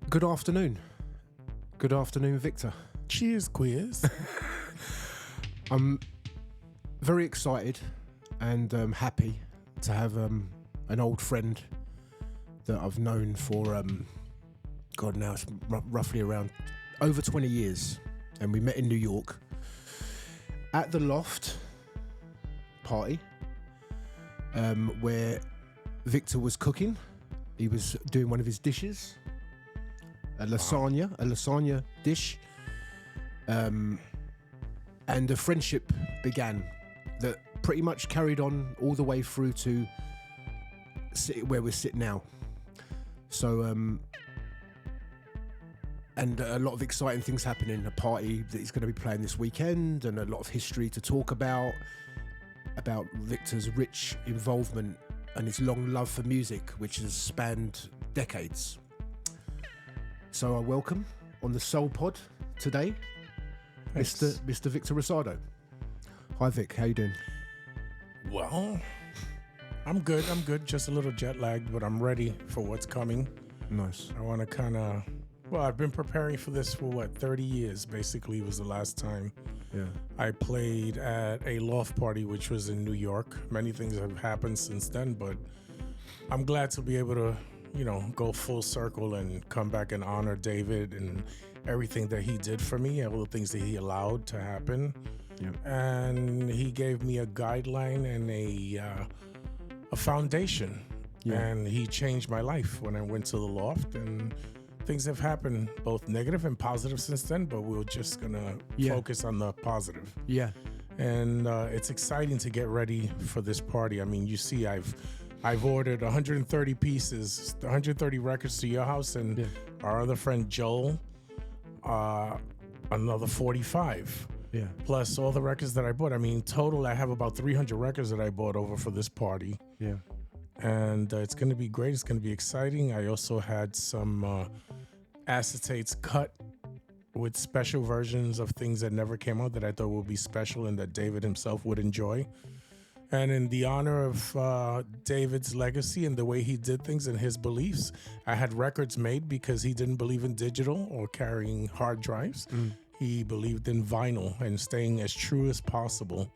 Good afternoon. Good afternoon, Victor. Cheers, quiz. I'm very excited and happy to have an old friend that I've known for, God, now it's roughly around over 20 years. And we met in New York at the Loft party where Victor was cooking. He was doing one of his dishes. A lasagna dish, and a friendship began that pretty much carried on all the way through to where we sit now. So, and a lot of exciting things happening. A party that he's going to be playing this weekend, and a lot of history to talk about Victor's rich involvement and his long love for music, which has spanned decades. So I welcome on the Soul Pod today, Mr. Victor Rosado. Hi Vic, how you doing? Well, I'm good. Just a little jet lagged, but I'm ready for what's coming. Nice. I want to I've been preparing for this for 30 years. Basically, was the last time I played at a Loft party, which was in New York. Many things have happened since then, but I'm glad to be able to go full circle and come back and honor David and everything that he did for me, all the things that he allowed to happen. Yep. And he gave me a guideline and a foundation. Yeah. And he changed my life when I went to the Loft, and things have happened both negative and positive since then, but we're just gonna focus on the positive. Yeah. And it's exciting to get ready for this party. I mean, you see, I've ordered 130 pieces, 130 records to your house, and our other friend Joel, another 45. Yeah. Plus all the records that I bought. I mean, total, I have about 300 records that I bought over for this party. Yeah. And it's going to be great. It's going to be exciting. I also had some acetates cut with special versions of things that never came out that I thought would be special and that David himself would enjoy. And in the honor of David's legacy and the way he did things and his beliefs, I had records made because he didn't believe in digital or carrying hard drives. He believed in vinyl and staying as true as possible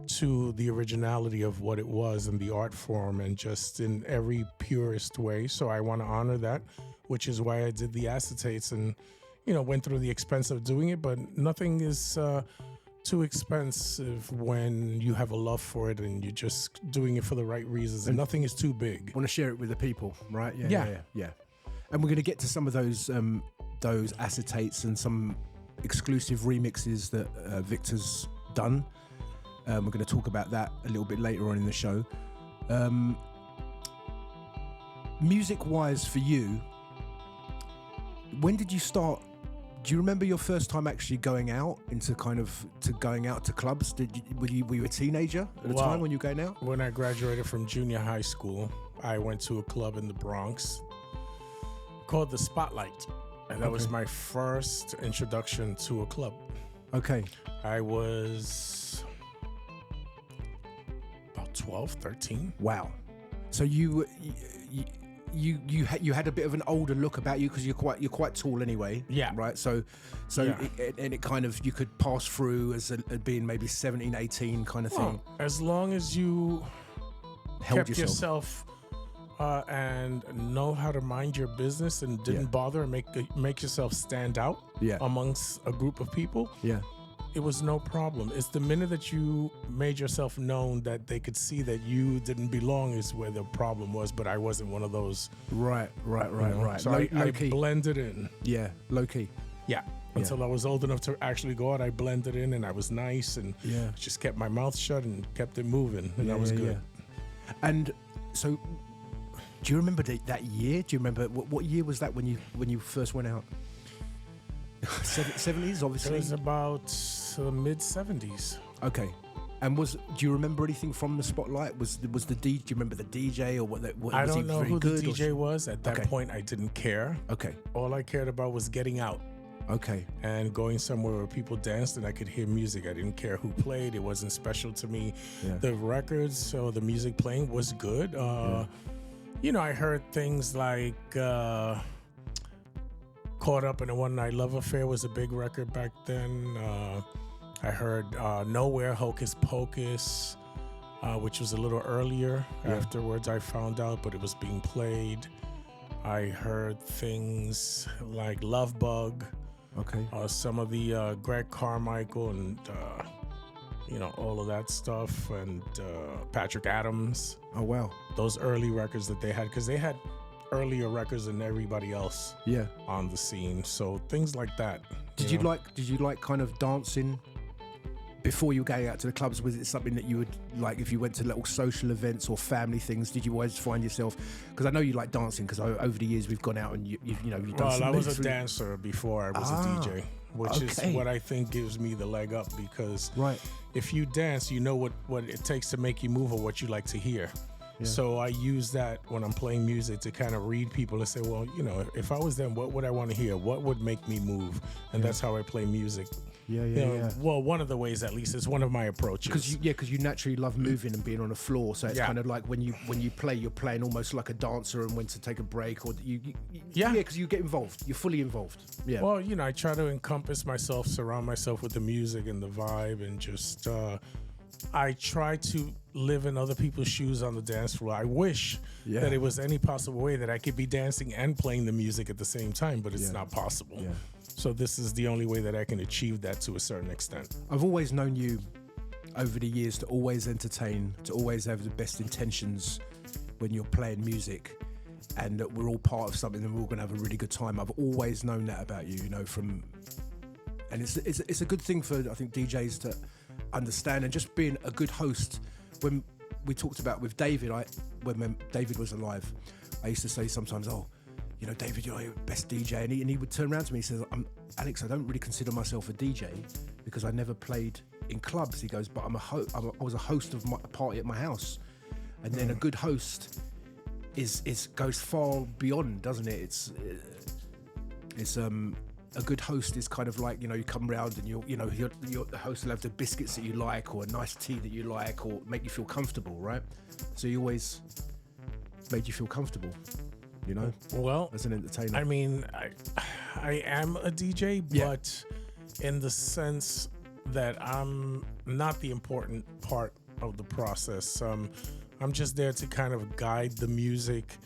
to the originality of what it was and the art form, and just in every purest way. So I want to honor that, which is why I did the acetates and, went through the expense of doing it. But nothing is too expensive when you have a love for it and you're just doing it for the right reasons, and nothing is too big. Want to share it with the people, right? Yeah. And we're going to get to some of those acetates and some exclusive remixes that Victor's done. We're going to talk about that a little bit later on in the show. Music-wise for you, when did you start? Do you remember your first time actually going out to clubs? Were you a teenager at the time when you were going out? When I graduated from junior high school, I went to a club in the Bronx called the Spotlight, and that was my first introduction to a club. Okay. I was about 12, 13. Wow. So you had a bit of an older look about you because you're quite tall anyway. Yeah. Right. So it kind of, you could pass through as being maybe 17, 18 kind of thing. As long as you kept yourself and know how to mind your business and didn't bother and make yourself stand out amongst a group of people. Yeah. It was no problem. It's the minute that you made yourself known that they could see that you didn't belong is where the problem was, but I wasn't one of those. Right. So I blended in. Yeah, low key. Yeah. Until I was old enough to actually go out, I blended in and I was nice and just kept my mouth shut and kept it moving, and that was good. Yeah. And so, do you remember that year? Do you remember what year was that when you first went out? 70s, obviously. It was about mid 70s. Okay. And do you remember anything from the Spotlight? Was the DJ? Do you remember the DJ or what I don't know who the DJ was at that point. I didn't care. Okay. All I cared about was getting out. Okay. And going somewhere where people danced and I could hear music. I didn't care who played. It wasn't special to me. Yeah. The records or the music playing was good. I heard things like caught up in a one night love affair was a big record back then. I heard Nowhere, Hocus Pocus, which was a little earlier. Afterwards I found out, but it was being played. I heard things like Love Bug. Okay. Some of the Greg Carmichael and all of that stuff, and Patrick Adams. Oh wow. Those early records that they had, because they had earlier records than everybody else on the scene. So things like that. Did you like kind of dancing before you were going out to the clubs? Was it something that you would like if you went to little social events or family things? Did you always find yourself, because I know you like dancing, because over the years we've gone out and you've done some I was a dancer before I was a DJ, which is okay. what I think gives me the leg up, because right. if you dance, you know what it takes to make you move or what you like to hear. Yeah. So I use that when I'm playing music to kind of read people and say, well, if I was them, what would I want to hear? What would make me move? And that's how I play music. Yeah. Well, one of the ways, at least, is one of my approaches. Because you naturally love moving and being on the floor. So it's kind of like when you play, you're playing almost like a dancer, and when to take a break, or because you get involved. You're fully involved. Yeah. Well, I try to encompass myself, surround myself with the music and the vibe, and just I try to live in other people's shoes on the dance floor. I wish that it was any possible way that I could be dancing and playing the music at the same time, but it's not possible. Yeah. So this is the only way that I can achieve that to a certain extent. I've always known you over the years to always entertain, to always have the best intentions when you're playing music, and that we're all part of something and we're all going to have a really good time. I've always known that about you, and it's a good thing for, I think, DJs to understand, and just being a good host. When we talked about with David, when David was alive, I used to say sometimes, David, you're the best DJ, and he would turn around to me and says, Alex, I don't really consider myself a DJ because I never played in clubs. He goes, but I was a host of a party at my house. And then a good host goes far beyond, doesn't it? It's a good host is kind of like, you come round and the host will have the biscuits that you like, or a nice tea that you like, or make you feel comfortable, right? So you always made you feel comfortable. Well, as an entertainer. I mean, I am a DJ, but in the sense that I'm not the important part of the process. I'm just there to kind of guide the music,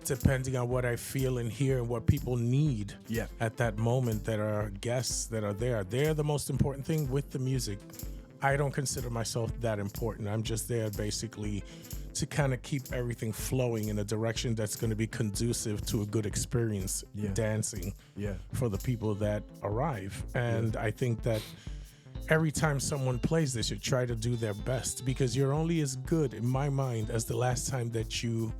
depending on what I feel and hear and what people need at that moment, that are guests that are there. They're the most important thing with the music. I don't consider myself that important. I'm just there basically to kind of keep everything flowing in a direction that's going to be conducive to a good experience dancing for the people that arrive. And I think that every time someone plays, they should try to do their best, because you're only as good, in my mind, as the last time that you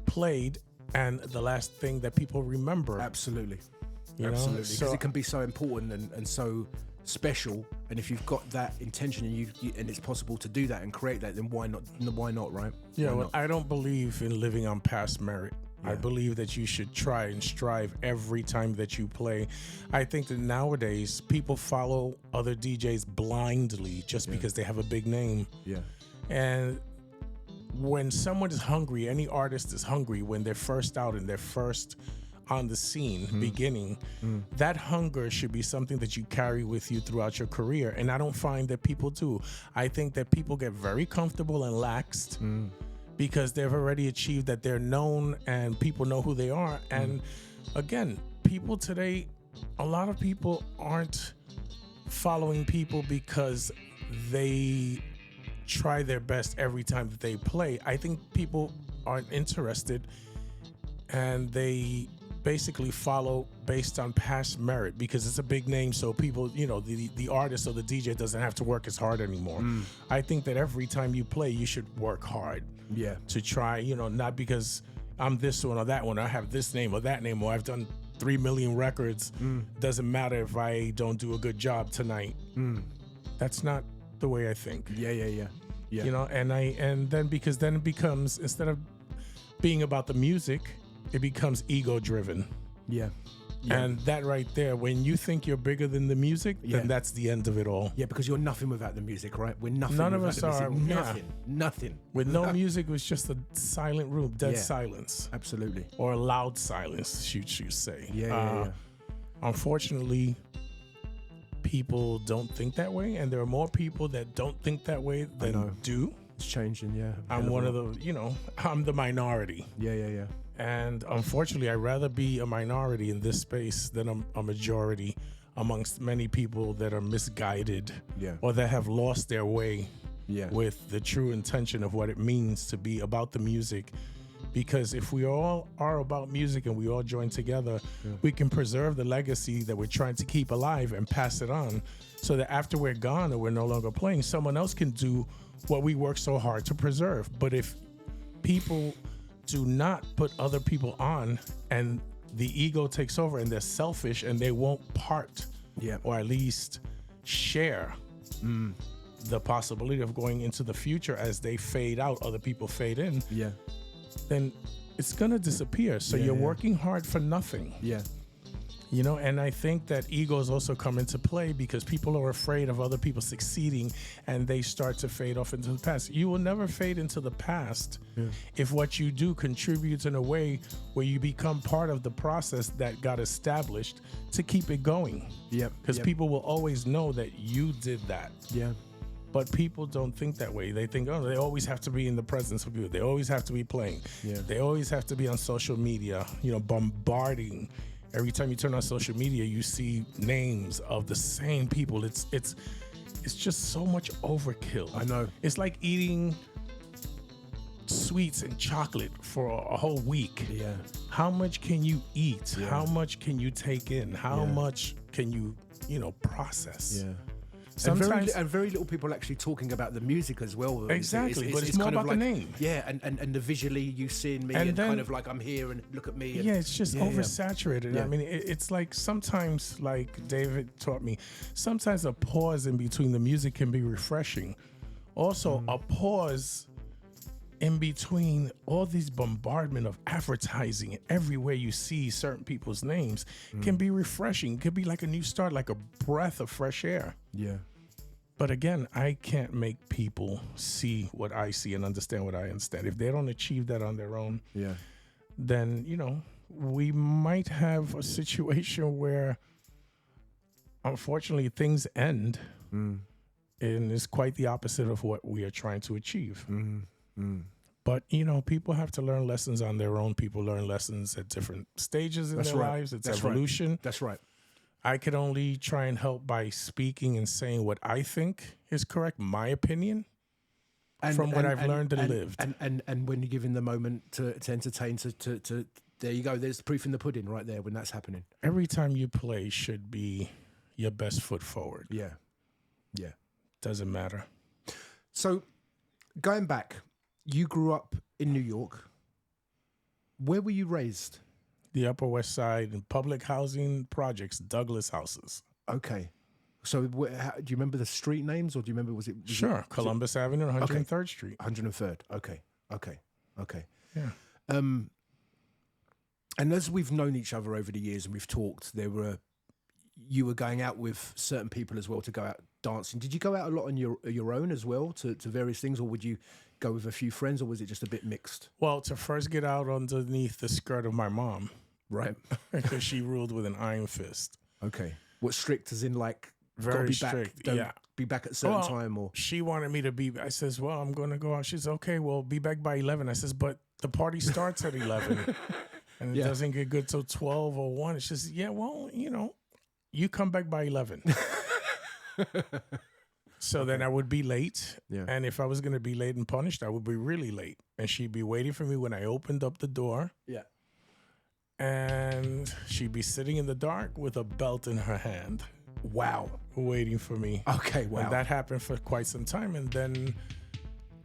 played and the last thing that people remember. Absolutely. Absolutely. Because it can be so important and so special, and if you've got that intention and it's possible to do that and create that, then why not, right? I don't believe in living on past merit. I believe that you should try and strive every time that you play. I think that nowadays people follow other DJs blindly just because they have a big name. And when someone is hungry, any artist is hungry when they're first out and they're first on the scene, beginning, that hunger should be something that you carry with you throughout your career. And I don't find that people do. I think that people get very comfortable and laxed because they've already achieved that they're known and people know who they are. And again, people today, a lot of people aren't following people because they try their best every time that they play. I think people aren't interested, and they basically follow based on past merit because it's a big name, so people, the artist or the DJ doesn't have to work as hard anymore. I think that every time you play, you should work hard to try, not because I'm this one or that one, or I have this name or that name, or I've done 3 million records. Doesn't matter if I don't do a good job tonight. That's not the way I think. And then it becomes, instead of being about the music, it becomes ego driven. And that right there, when you think you're bigger than the music, then that's the end of it all. Because you're nothing without the music, right? We're nothing. None of us are. Nothing. With no music, it was just a silent room, dead silence. Absolutely. Or loud silence, should you say. unfortunately, people don't think that way, and there are more people that don't think that way than do. It's changing, yeah. I'm one of the, I'm the minority. Yeah. And unfortunately, I'd rather be a minority in this space than a majority amongst many people that are misguided or that have lost their way with the true intention of what it means to be about the music. Because if we all are about music and we all join together, we can preserve the legacy that we're trying to keep alive and pass it on, so that after we're gone or we're no longer playing, someone else can do what we work so hard to preserve. But if people do not put other people on and the ego takes over and they're selfish and they won't part or at least share the possibility of going into the future as they fade out, other people fade in, then it's gonna disappear. So you're working hard for nothing. And I think that egos also come into play because people are afraid of other people succeeding and they start to fade off into the past. You will never fade into the past if what you do contributes in a way where you become part of the process that got established to keep it going. Because people will always know that you did that. But people don't think that way. They think, they always have to be in the presence of people. They always have to be playing. They always have to be on social media, bombarding. Every time you turn on social media, you see names of the same people. It's just so much overkill. I know. It's like eating sweets and chocolate for a whole week. How much can you eat? How much can you take in? How much can you, process? Sometimes and very little people actually talking about the music as well. Exactly, but it's more about the name. And the visually you seeing me and then, kind of like I'm here and look at me. And, it's just oversaturated. I mean, it's like sometimes, like David taught me, sometimes a pause in between the music can be refreshing. Also, a pause in between all these bombardment of advertising everywhere you see certain people's names can be refreshing. It could be like a new start, like a breath of fresh air. But again, I can't make people see what I see and understand what I understand. If they don't achieve that on their own, then, we might have a situation where, unfortunately, things end and it's quite the opposite of what we are trying to achieve. But, people have to learn lessons on their own. People learn lessons at different stages in their lives. It's evolution. That's right. I could only try and help by speaking and saying what I think is correct, my opinion, from what I've learned and lived. And when you're given the moment to entertain, to there you go. There's the proof in the pudding right there when that's happening. Every time you play should be your best foot forward. Doesn't matter. So going back, you grew up in New York. Where were you raised? The Upper West Side and public housing projects, Douglas houses. Okay. So do you remember the street names, or do you remember, was it Columbus Avenue, 103rd Street. 103rd. Okay. Yeah. And as we've known each other over the years and we've talked, you were going out with certain people as well to go out dancing. Did you go out a lot on your own as well to various things, or would you go with a few friends, or was it just a bit mixed? Well, to first get out underneath the skirt of my mom. Right. Because she ruled with an iron fist. Okay. What, strict as in like, very strict, be back at a certain time, or? She wanted me to be, I says, well, I'm going to go out. She says, okay, well, be back by 11. I says, but the party starts at 11 and it doesn't get good till 12 or 1. She says, well, you come back by 11. So then I would be late. And if I was going to be late and punished, I would be really late. And she'd be waiting for me when I opened up the door. And she'd be sitting in the dark with a belt in her hand. Wow. Waiting for me. Okay, wow. And that happened for quite some time. And then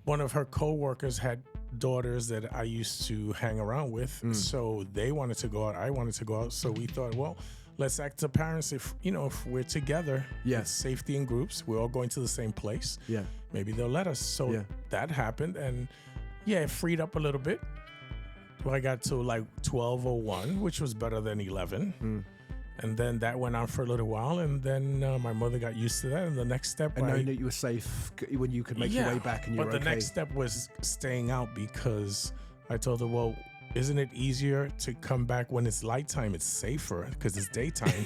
one of her co-workers had daughters that I used to hang around with. So they wanted to go out. I wanted to go out. So we thought, well, let's act to parents. If we're together, it's safety in groups. We're all going to the same place. Maybe they'll let us. So that happened. And it freed up a little bit. Well, I got to like 12:01, which was better than 11. And then that went on for a little while. And then my mother got used to that. And the next step, and knowing that you were safe when you could make your way back, and you were okay. But the next step was staying out, because I told her, well, isn't it easier to come back when it's light time? It's safer because it's daytime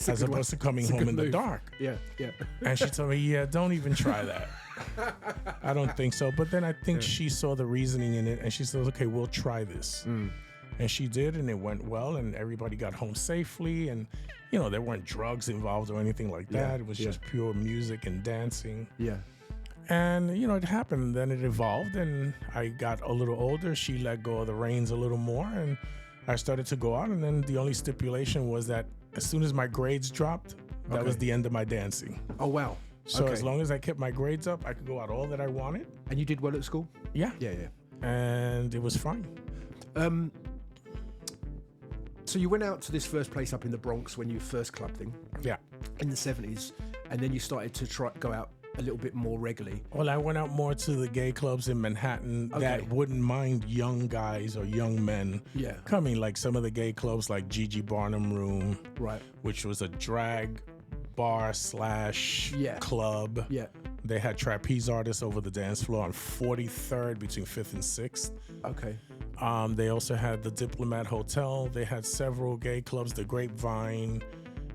as opposed to coming home in the dark. Yeah. And she told me, yeah, don't even try that. I don't think so. But then I think she saw the reasoning in it and she said, okay, we'll try this. And she did, and it went well, and everybody got home safely. And, you know, there weren't drugs involved or anything like that. It was just pure music and dancing. Yeah. And, you know, it happened. Then it evolved, and I got a little older. She let go of the reins a little more, and I started to go out. And then the only stipulation was that as soon as my grades dropped, that was the end of my dancing. Oh, wow. So as long as I kept my grades up, I could go out all that I wanted. And you did well at school? Yeah. Yeah. And it was fine. So you went out to this first place up in the Bronx when you first clubbed thing. Yeah. In the 70s. And then you started to go out a little bit more regularly. Well, I went out more to the gay clubs in Manhattan that wouldn't mind young guys or young men coming, like some of the gay clubs like Gigi Barnum Room, which was a drag bar / club. Yeah. They had trapeze artists over the dance floor on 43rd between 5th and 6th. Okay. They also had the Diplomat Hotel. They had several gay clubs, the Grapevine,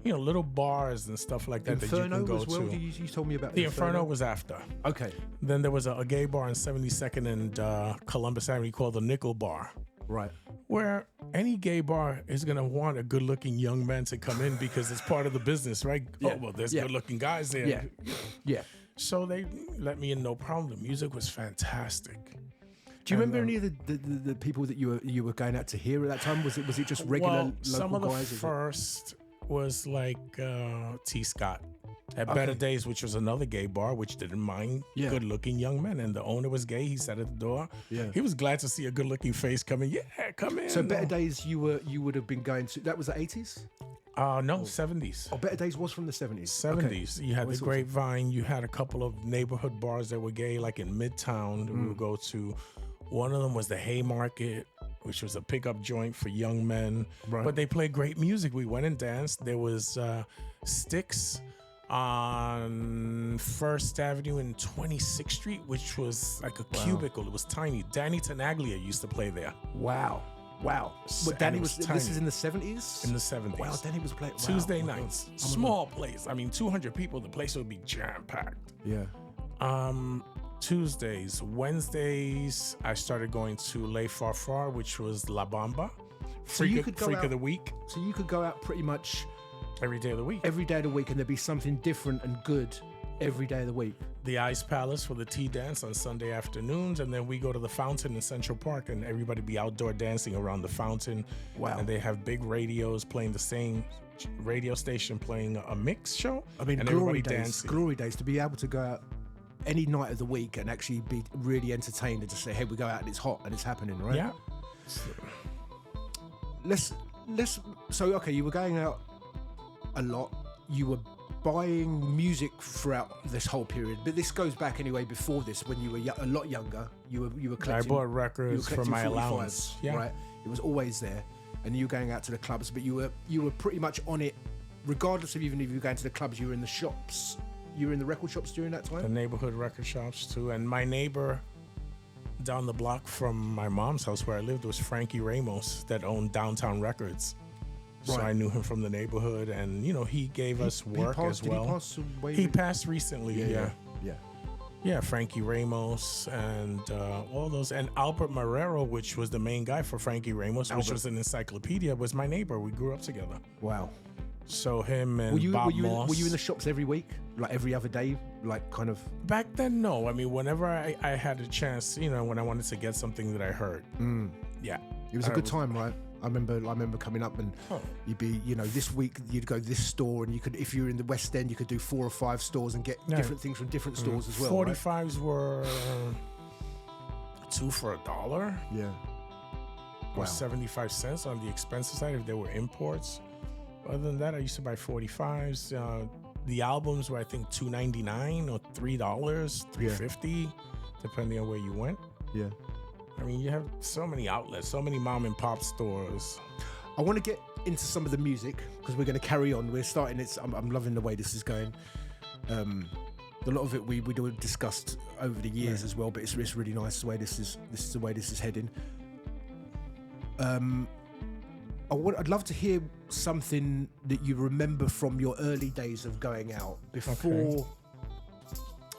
you know, little bars and stuff like that Inferno that you can go as well? to. You told me about the Inferno was after. Okay. Then there was a gay bar on 72nd and Columbus Avenue called the Nickel Bar. Right. Where any gay bar is going to want a good-looking young man to come in because it's part of the business, right? Yeah. Oh, well, there's good-looking guys there. Yeah. Yeah. So they let me in, no problem. The music was fantastic. Do you remember any of the people that you were going out to hear at that time? Was it just regular local guys? Some of the first was like T. Scott at Better Days, which was another gay bar, which didn't mind good-looking young men. And the owner was gay. He sat at the door. Yeah. He was glad to see a good-looking face coming. Yeah, come in. So Better Days, you would have been going to. That was the 80s. No, 70s. Oh, Better Days was from the 70s. 70s. Okay. You had the Grapevine. You had a couple of neighborhood bars that were gay, like in Midtown. We would go to. One of them was the Haymarket, which was a pickup joint for young men. Right. But they played great music. We went and danced. There was Sticks on 1st Avenue and 26th Street, which was like a cubicle. It was tiny. Danny Tenaglia used to play there. Wow. But Danny was this is in the 70s? In the 70s. Wow, Danny was playing. Tuesday nights. Small place. I mean, 200 people. The place would be jam-packed. Yeah. Tuesdays. Wednesdays, I started going to Le Farfar, which was La Bamba. Freak of the week. So you could go out pretty much every day of the week. Every day of the week, and there'd be something different and good every day of the week. The Ice Palace for the tea dance on Sunday afternoons, and then we go to the fountain in Central Park, and everybody be outdoor dancing around the fountain. Wow. And they have big radios playing the same radio station playing a mix show. I mean, glory days to be able to go out any night of the week and actually be really entertained and just say, hey, we go out and it's hot and it's happening, right? Yeah. So okay, you were going out a lot. You were buying music throughout this whole period, but this goes back anyway before this, when you were a lot younger. You were collecting. I bought records for my allowance. Yeah. Right. It was always there, and you were going out to the clubs, but you were pretty much on it, regardless of even if you were going to the clubs. You were in the shops. You were in the record shops during that time? The neighborhood record shops, too. And my neighbor down the block from my mom's house where I lived was Frankie Ramos, that owned Downtown Records. Right. So I knew him from the neighborhood, and, you know, he gave us work as well. Did he pass away? He passed recently, yeah. Frankie Ramos and all those. And Albert Marrero, which was the main guy for Frankie Ramos, which was an encyclopedia, was my neighbor. We grew up together. Wow. So him and Bob Moss. Were you in the shops every week? Like every other day? Like kind of? Back then, no. I mean, whenever I had a chance, you know, when I wanted to get something that I heard. Yeah. It was a good time, right? I remember coming up and you'd be, you know, this week you'd go this store, and you could, if you were in the West End, you could do 4 or 5 stores and get different things from different stores as well. 45s were 2 for $1. Yeah. Or 75 cents on the expensive side if they were imports. Other than that, I used to buy 45s. The albums were, I think, $2.99 or $3, $3.50, depending on where you went. Yeah. I mean, you have so many outlets, so many mom and pop stores. I want to get into some of the music because we're going to carry on. We're starting it. I'm loving the way this is going. A lot of it we discussed over the years as well, but it's really nice the way this is the way this is heading. I'd love to hear something that you remember from your early days of going out before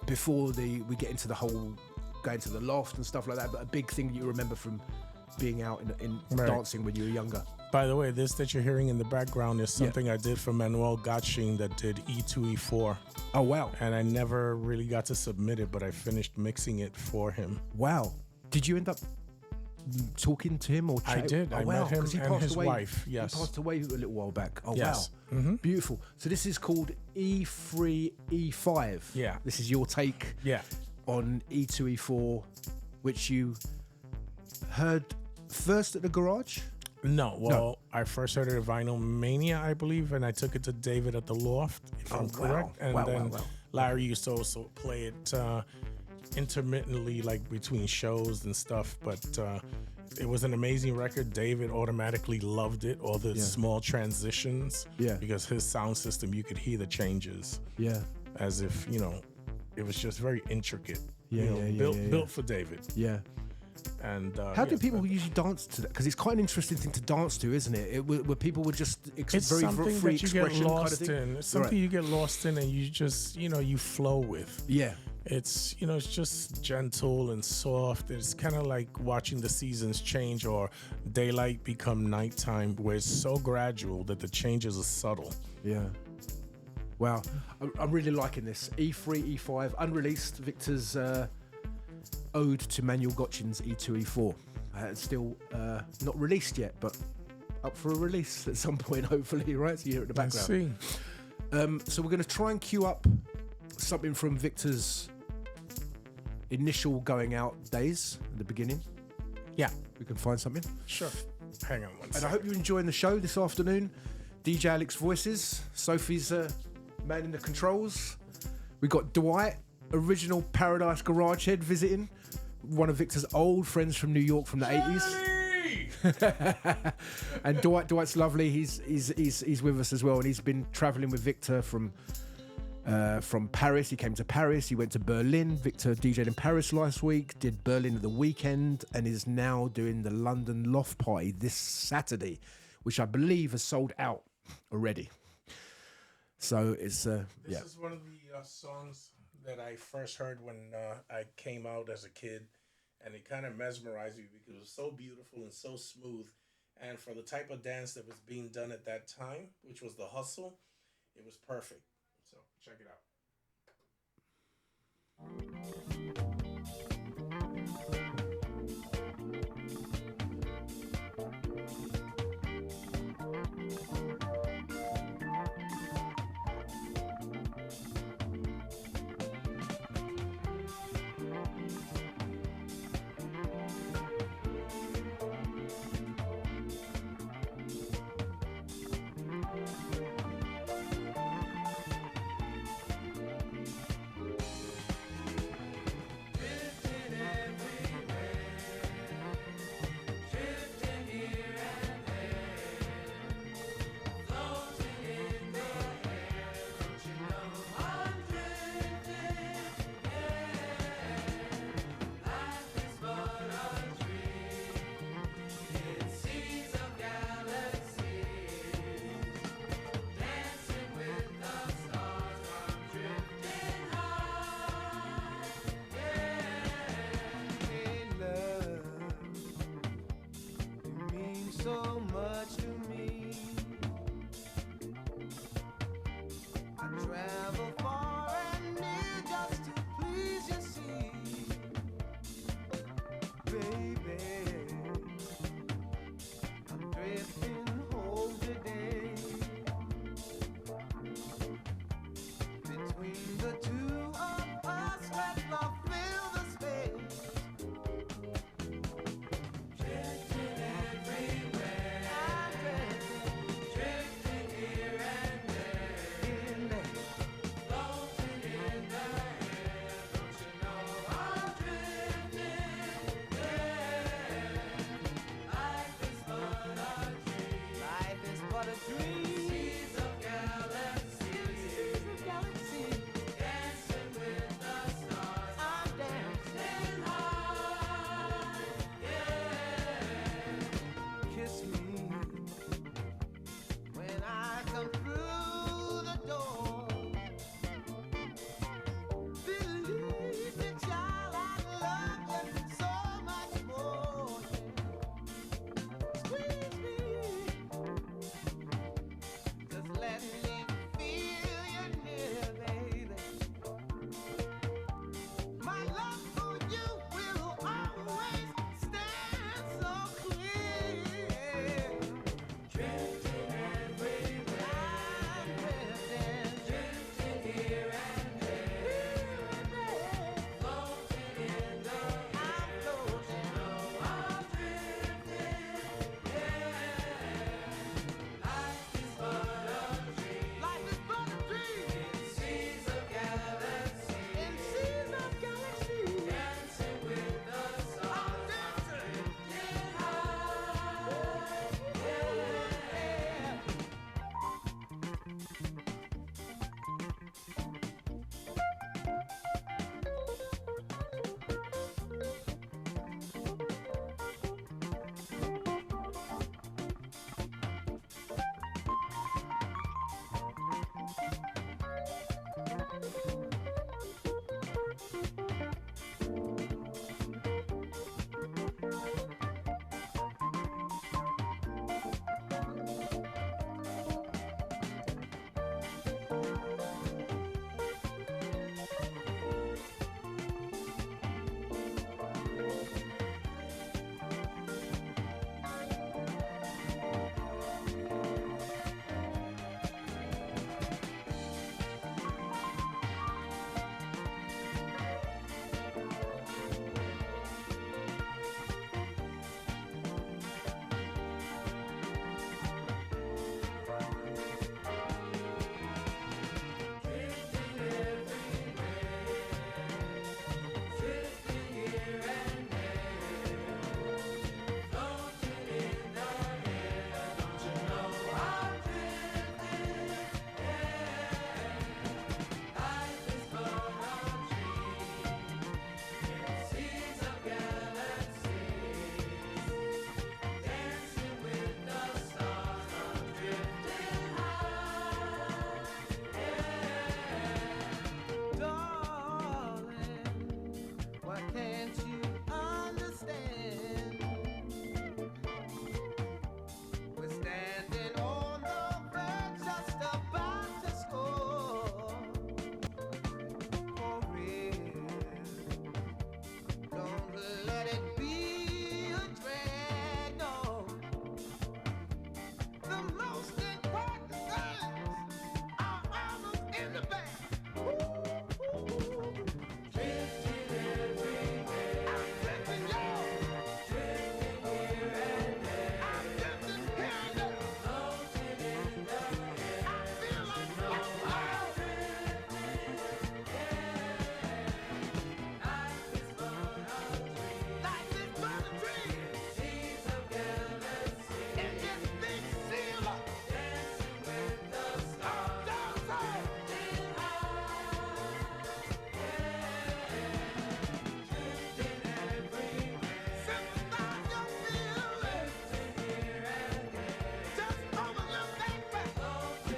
we get into the whole going to the loft and stuff like that. But a big thing that you remember from being out in dancing when you were younger. By the way, this that you're hearing in the background is something I did for Manuel Gatching that did E2, E4. Oh, wow. And I never really got to submit it, but I finished mixing it for him. Wow. Did you end up talking to him or I did. I met him and his wife. Yes. He passed away a little while back. Oh, yes. Wow. Mm-hmm. Beautiful. So this is called E3, E5. Yeah. This is your take on E2, E4, which you heard first at the garage? No. I first heard it at Vinyl Mania, I believe, and I took it to David at the Loft, if I'm correct. And then Larry used to also play it intermittently, like between shows and stuff. But it was an amazing record. David automatically loved it, all the small transitions. Yeah. Because his sound system, you could hear the changes. Yeah. As if, it was just very intricate. Built for David. Yeah. And how do people usually dance to that? Because it's quite an interesting thing to dance to, isn't it? Where people would just it's very something free that you expression get lost kind of thing. in. It's something you get lost in, and you just you flow with. Yeah. It's it's just gentle and soft. It's kind of like watching the seasons change or daylight become nighttime, where it's so gradual that the changes are subtle. Yeah. Wow, I'm really liking this. E3, E5, unreleased. Victor's ode to Manuel Gatching's E2, E4. It's still not released yet, but up for a release at some point, hopefully, right? So you hear it in the background. I see. So we're going to try and queue up something from Victor's initial going out days at the beginning. Yeah. We can find something. Sure. Hang on one second. And I hope you're enjoying the show this afternoon. DJ Alex Voices. Sophie's man in the controls. We got Dwight, original Paradise Garage Head, visiting. One of Victor's old friends from New York from the 80s. And Dwight's lovely. He's with us as well, and he's been traveling with Victor from Paris. He came to Paris. He went to Berlin. Victor DJ'd in Paris last week, did Berlin at the weekend, and is now doing the London Loft Party this Saturday, which I believe has sold out already. So it's This is one of the songs that I first heard when I came out as a kid, and it kind of mesmerized me because it was so beautiful and so smooth, and for the type of dance that was being done at that time, which was the hustle, it was perfect. So check it out.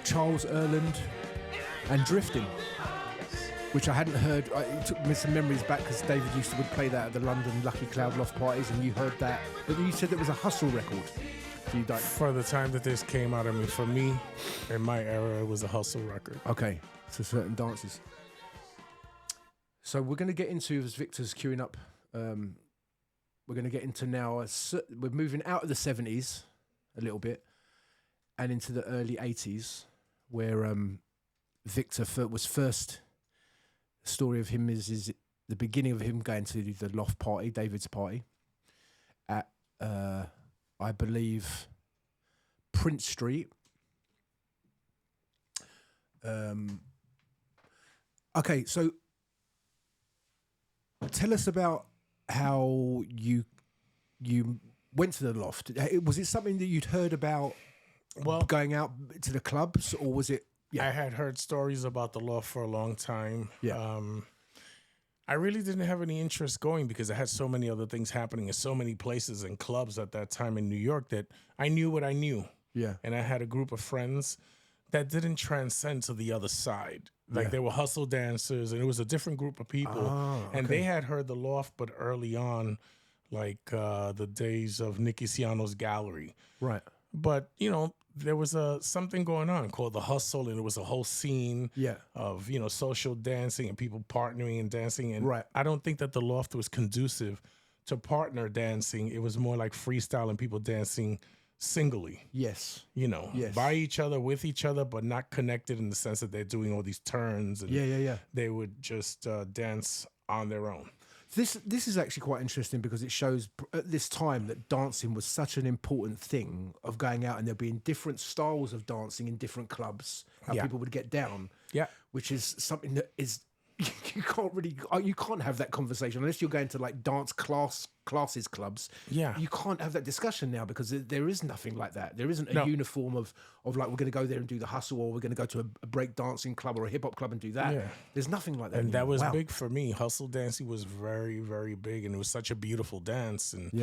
Charles Erland and Drifting, which I hadn't heard. It took me some memories back because David would play that at the London Lucky Cloud Loft parties, and you heard that. But you said it was a hustle record. So you don't... For the time that this came out, I mean, for me, in my era, it was a hustle record. Okay, so certain dances. So we're going to get into, as Victor's queuing up, we're going to get into now, we're moving out of the 70s a little bit and into the early 80s, where Victor was first. The story of him is the beginning of him going to the Loft party, David's party, at, I believe, Prince Street. Okay, so tell us about how you went to the Loft. Was it something that you'd heard about, going out to the clubs, or was it? Yeah. I had heard stories about the Loft for a long time. Yeah. I really didn't have any interest going because I had so many other things happening in so many places and clubs at that time in New York that I knew what I knew. Yeah. And I had a group of friends that didn't transcend to the other side. Like they were hustle dancers, and it was a different group of people. Okay. And they had heard the Loft, but early on, like the days of Nicky Siano's Gallery. Right. But, you know, there was something going on called the hustle, and it was a whole scene of, you know, social dancing and people partnering and dancing. And I don't think that the Loft was conducive to partner dancing. It was more like freestyle and people dancing singly. Yes. You know, by each other, with each other, but not connected in the sense that they're doing all these turns. And they would just dance on their own. This is actually quite interesting because it shows at this time that dancing was such an important thing of going out, and there being different styles of dancing in different clubs, how people would get down. Yeah. Which is something that is, you can't have that conversation unless you're going to like dance classes clubs. Yeah. You can't have that discussion now because there is nothing like that. There isn't a uniform of like, we're going to go there and do the hustle, or we're going to go to a break dancing club or a hip hop club and do that. Yeah. There's nothing like that. And that was big for me. Hustle dancing was very, very big, and it was such a beautiful dance. And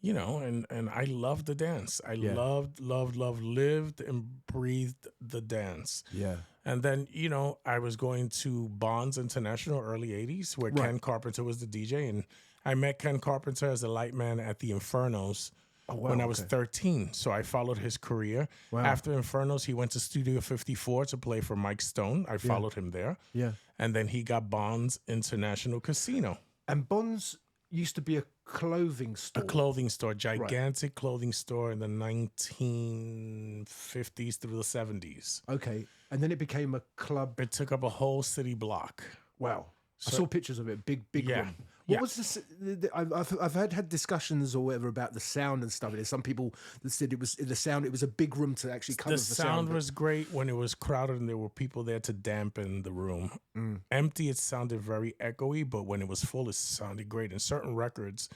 you know, and I loved the dance. I loved, lived and breathed the dance. Yeah. And then, you know, I was going to Bonds International early 80s where Ken Carpenter was the DJ. And I met Ken Carpenter as a light man at the Infernos when I was 13. So I followed his career. Wow. After Infernos, he went to Studio 54 to play for Mike Stone. I followed him there. Yeah. And then he got Bonds International Casino. And Bonds used to be a clothing store. A clothing store, gigantic clothing store in the 1950s through the 70s. Okay. And then it became a club. It took up a whole city block. Wow. So, I saw pictures of it. Big room. What was this? I've had discussions or whatever about the sound and stuff. There's some people that said it was the sound. It was a big room to actually cover the sound. The sound was great when it was crowded and there were people there to dampen the room. Empty, it sounded very echoey, but when it was full, it sounded great. And certain records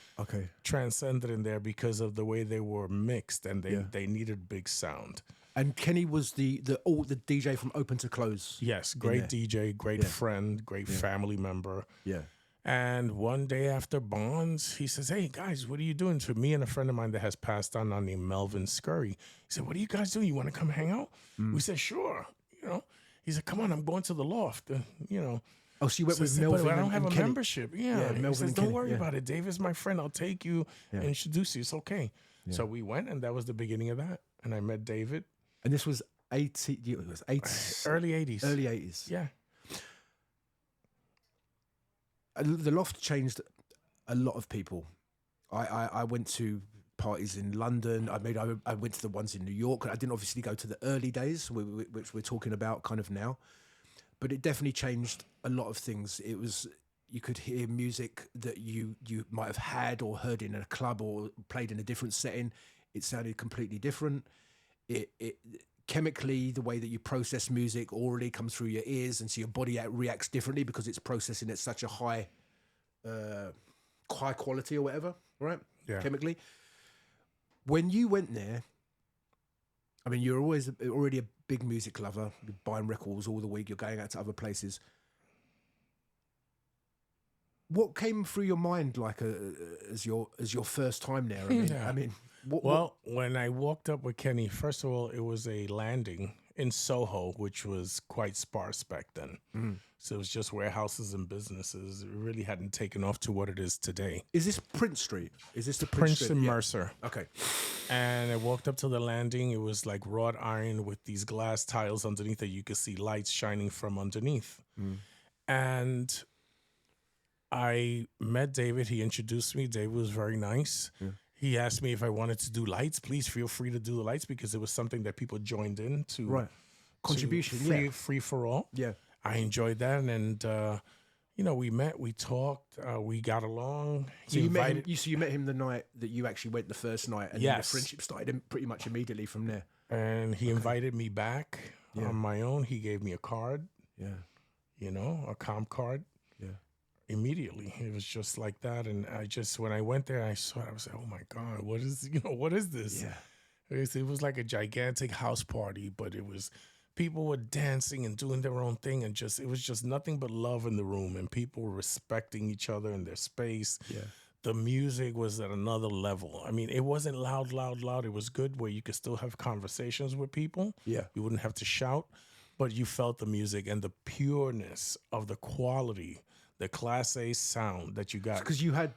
transcended in there because of the way they were mixed, and they needed big sound. And Kenny was the DJ from Open to Close. Yes, great DJ, great friend, great family member. Yeah. And one day after Bonds, he says, "Hey guys, what are you doing?" To me and a friend of mine that has passed on named Melvin Scurry. He said, "What are you guys doing? You want to come hang out?" We said, "Sure." You know, he said, "Come on, I'm going to the Loft." You know. Oh, so you went with Melvin? But I don't have a Kenny. Membership. Yeah. Melvin, he says, "Don't worry about it. Dave is my friend. I'll take you and introduce you. It's okay." Yeah. So we went, and that was the beginning of that. And I met David. And this was early 80s. Early 80s. Yeah. The Loft changed a lot of people. I went to parties in London. I went to the ones in New York. I didn't obviously go to the early days, which we're talking about kind of now. But it definitely changed a lot of things. It was, you could hear music that you might have had or heard in a club or played in a different setting. It sounded completely different. It chemically, the way that you process music already comes through your ears, and so your body reacts differently because it's processing at such a high quality or whatever, right? Yeah. Chemically. When you went there, I mean, you're already a big music lover. You're buying records all the week. You're going out to other places. What came through your mind, like as your first time there? I mean, when I walked up with Kenny, first of all, it was a landing in Soho, which was quite sparse back then. So it was just warehouses and businesses. It really hadn't taken off to what it is today. Is this Prince Street? Is this the Prince Street? and Mercer. Okay. And I walked up to the landing. It was like wrought iron with these glass tiles underneath that you could see lights shining from underneath. And I met David. He introduced me. David was very nice. He asked me if I wanted to do lights. Please feel free to do the lights, because it was something that people joined in to. Right. Contribution, free for all. Yeah. I enjoyed that. And, we met, we talked, we got along. So you met him. You met him the night that you actually went the first night, and then the friendship started pretty much immediately from there. And he invited me back on my own. He gave me a card. Yeah. A comp card. Yeah. Immediately, it was just like that. And when I went there, I saw it. I was like, oh my God, what is this? Yeah. It was like a gigantic house party, but it was. People were dancing and doing their own thing, and it was just nothing but love in the room, and people were respecting each other in their space. Yeah. The music was at another level. I mean, it wasn't loud. It was good where you could still have conversations with people. Yeah. You wouldn't have to shout, but you felt the music and the pureness of the quality, the Class A sound that you got. Because you had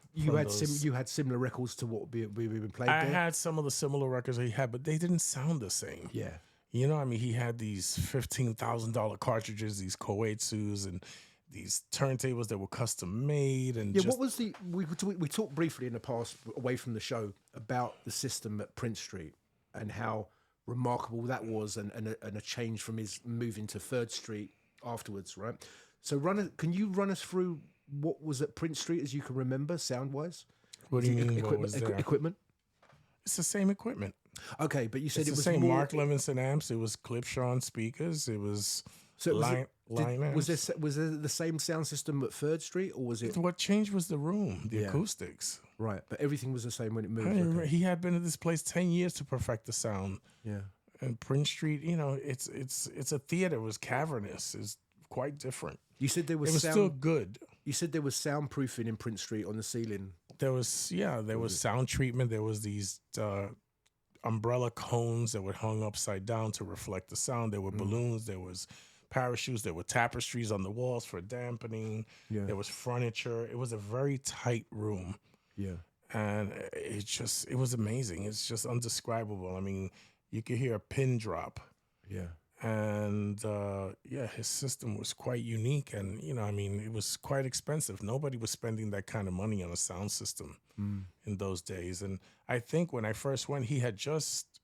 similar records to what we've been playing. I had some of the similar records that he had, but they didn't sound the same. Yeah. He had these $15,000 cartridges, these Koetsus, and these turntables that were custom made. And what was we talked briefly in the past, away from the show, about the system at Prince Street and how remarkable that was, and a change from his moving to 3rd Street afterwards, right? So can you run us through what was at Prince Street as you can remember, sound-wise? What do you mean, what was there? Equipment? It's the same equipment. Okay, but you said it was the same Mark Levinson amps. It was Clipshawn speakers. It was line amps. Was there the same sound system at 3rd Street, or was it? What changed was the room, the acoustics. Right, but everything was the same when it moved. He had been at this place 10 years to perfect the sound. Yeah. And Prince Street, it's a theater. It was cavernous. It's quite different. You said there was. It was still good. You said there was soundproofing in Prince Street on the ceiling. There was sound treatment. There was these umbrella cones that were hung upside down to reflect the sound. There were balloons. There was parachutes. There were tapestries on the walls for dampening. Yeah. There was furniture. It was a very tight room. Yeah. And it was amazing. It's just undescribable. I mean, you could hear a pin drop. Yeah. And his system was quite unique, and it was quite expensive. Nobody was spending that kind of money on a sound system in those days. And I think when I first went, he had just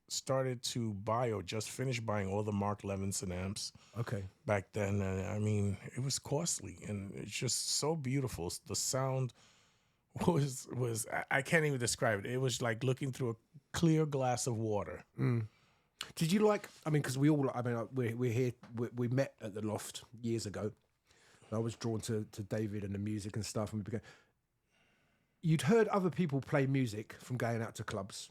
started to buy or just finished buying all the Mark Levinson amps. Okay. Back then, and it was costly, and it's just so beautiful. The sound was I can't even describe it. It was like looking through a clear glass of water. Did you because we're here, we met at the Loft years ago. I was drawn to David and the music and stuff. And you'd heard other people play music from going out to clubs.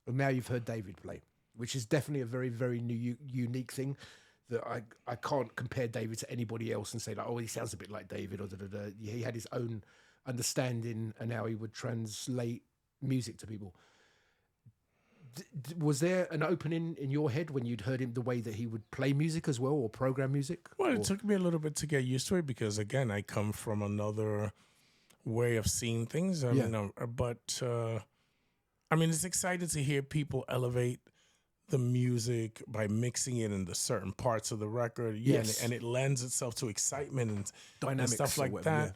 And now you've heard David play, which is definitely a very, very unique thing that I can't compare David to anybody else and say, like, oh, he sounds a bit like David or da-da-da. He had his own understanding and how he would translate music to people. Was there an opening in your head when you'd heard him, the way that he would play music as well, or program music? Well, it took me a little bit to get used to it because, again, I come from another way of seeing things. It's exciting to hear people elevate the music by mixing it into certain parts of the record. Yeah, yes. and it lends itself to excitement and dynamics and stuff like that. Yeah.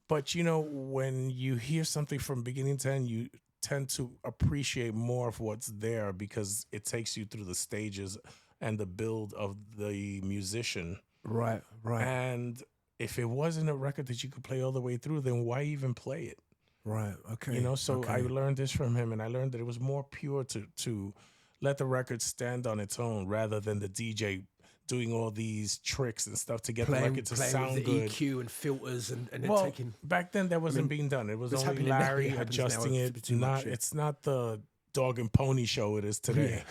But, when you hear something from beginning to end, you tend to appreciate more of what's there because it takes you through the stages and the build of the musician. Right. And if it wasn't a record that you could play all the way through, then why even play it? Right. Okay. I learned this from him, and I learned that it was more pure to let the record stand on its own rather than the DJ doing all these tricks and stuff to get the record to sound with the good. EQ and filters and taking. Back then that wasn't being done. It was only Larry adjusting it. It's not the dog and pony show it is today.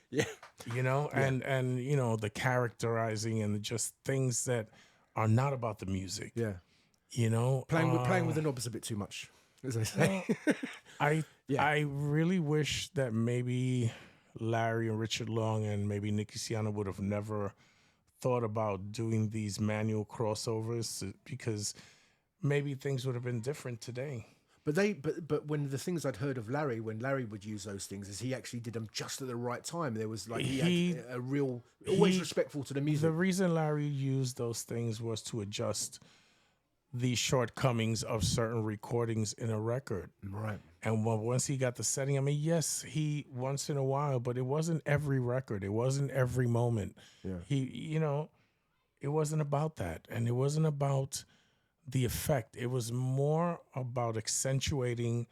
Yeah. And the characterizing and just things that are not about the music. Yeah. Playing with the knobs a bit too much, as I say. I really wish that maybe Larry and Richard Long and maybe Nicky Siano would have never thought about doing these manual crossovers, because maybe things would have been different today. But when the things I'd heard of Larry, when Larry would use those things, is he actually did them just at the right time. There was like he had a real, always respectful to the music. The reason Larry used those things was to adjust the shortcomings of certain recordings in a record. Right. And once he got the setting, I mean, yes, he once in a while, but it wasn't every record. It wasn't every moment. Yeah. It wasn't about that. And it wasn't about the effect. It was more about accentuating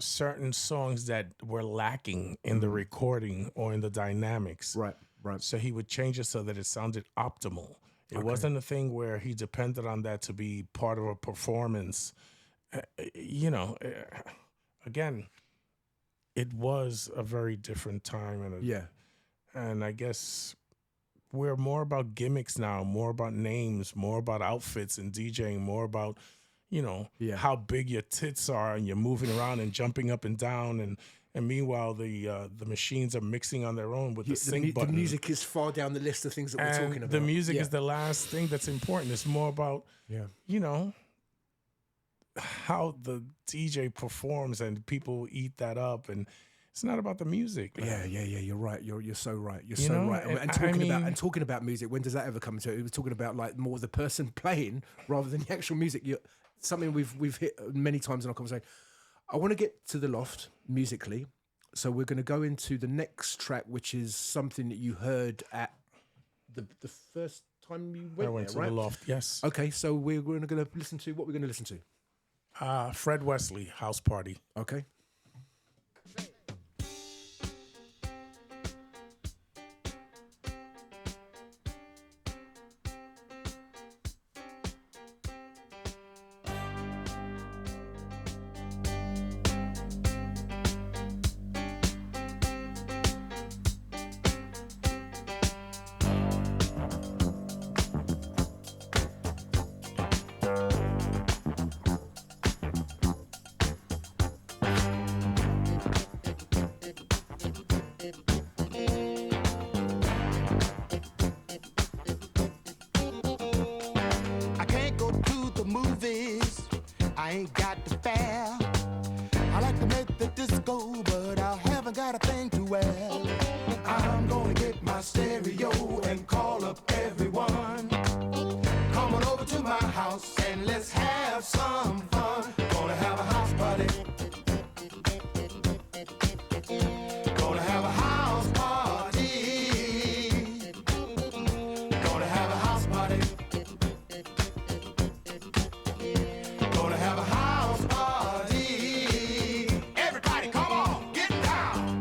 certain songs that were lacking in the recording or in the dynamics. Right. So he would change it so that it sounded optimal. It wasn't a thing where he depended on that to be part of a performance. Again, it was a very different time. And I guess we're more about gimmicks now, more about names, more about outfits and DJing, more about, how big your tits are and you're moving around and jumping up and down. And meanwhile, the machines are mixing on their own with the sync button. The music is far down the list of things that we're talking about. The music is the last thing that's important. It's more about, how the DJ performs and people eat that up. And it's not about the music. Man. Yeah. You're right. You're so right. You're so right. And talking about music, when does that ever come into it? We're talking about like more the person playing rather than the actual music. Something we've hit many times in our conversation. I want to get to the Loft musically, so we're going to go into the next track, which is something that you heard at the first time you went. I went there, to the Loft, yes. Okay, so we're going to listen to what we're going to listen to. Fred Wesley, House Party. Okay. I ain't got the fare. I like to make the disco, but I haven't got a thing to wear. I'm gonna get my stereo and call up everyone. Come on over to my house and let's have some fun. Gonna have a house party. Gonna have a house party. Gonna have a house party. Gonna have a house party. Everybody come on, get down.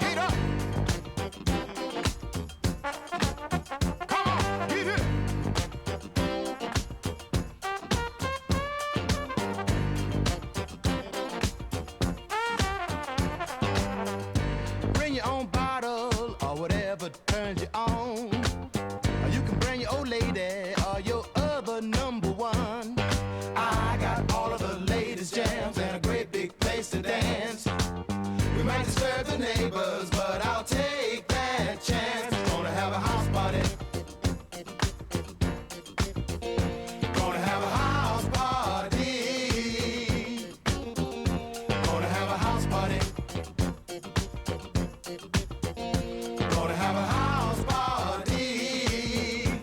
Get up. Come on, get it. Bring your own bottle or whatever turns you on. Or you can bring your old lady or your other number one. I got all of the latest jams and a great big place to dance. We might disturb the neighbors, but I'll take that chance. Gonna have a house party. Gonna have a house party. Gonna have a house party. Gonna have a house party.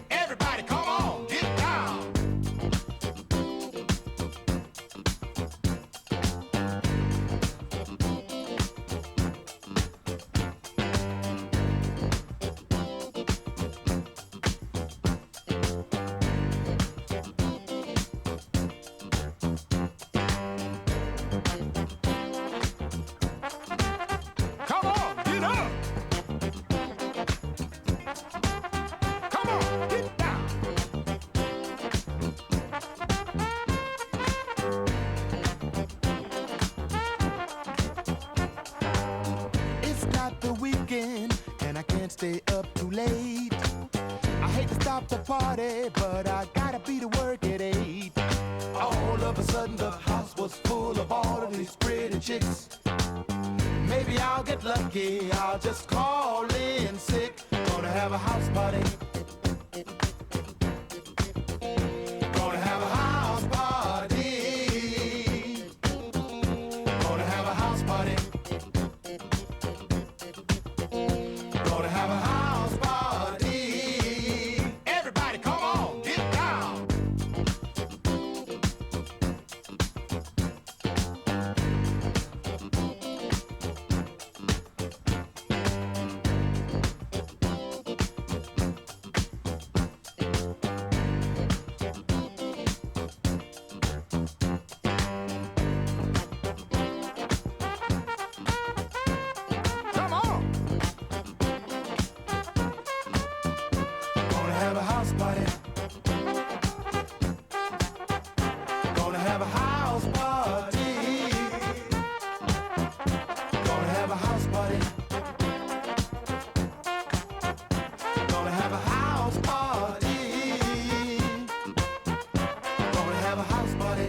Everybody come on, get down. working and I can't stay up too late. I hate to stop the party, but I gotta be to work at 8. All of a sudden the house was full of all of these pretty chicks. Maybe I'll get lucky, I'll just call in sick. Gonna have a house party. Gonna have a house party. Gonna have a house party. Gonna have a house party. Everybody come on, get down. Come on. Gonna have a house party. Gonna have a house party. Gonna have a house party. Gonna have a house party. Gonna have a house party.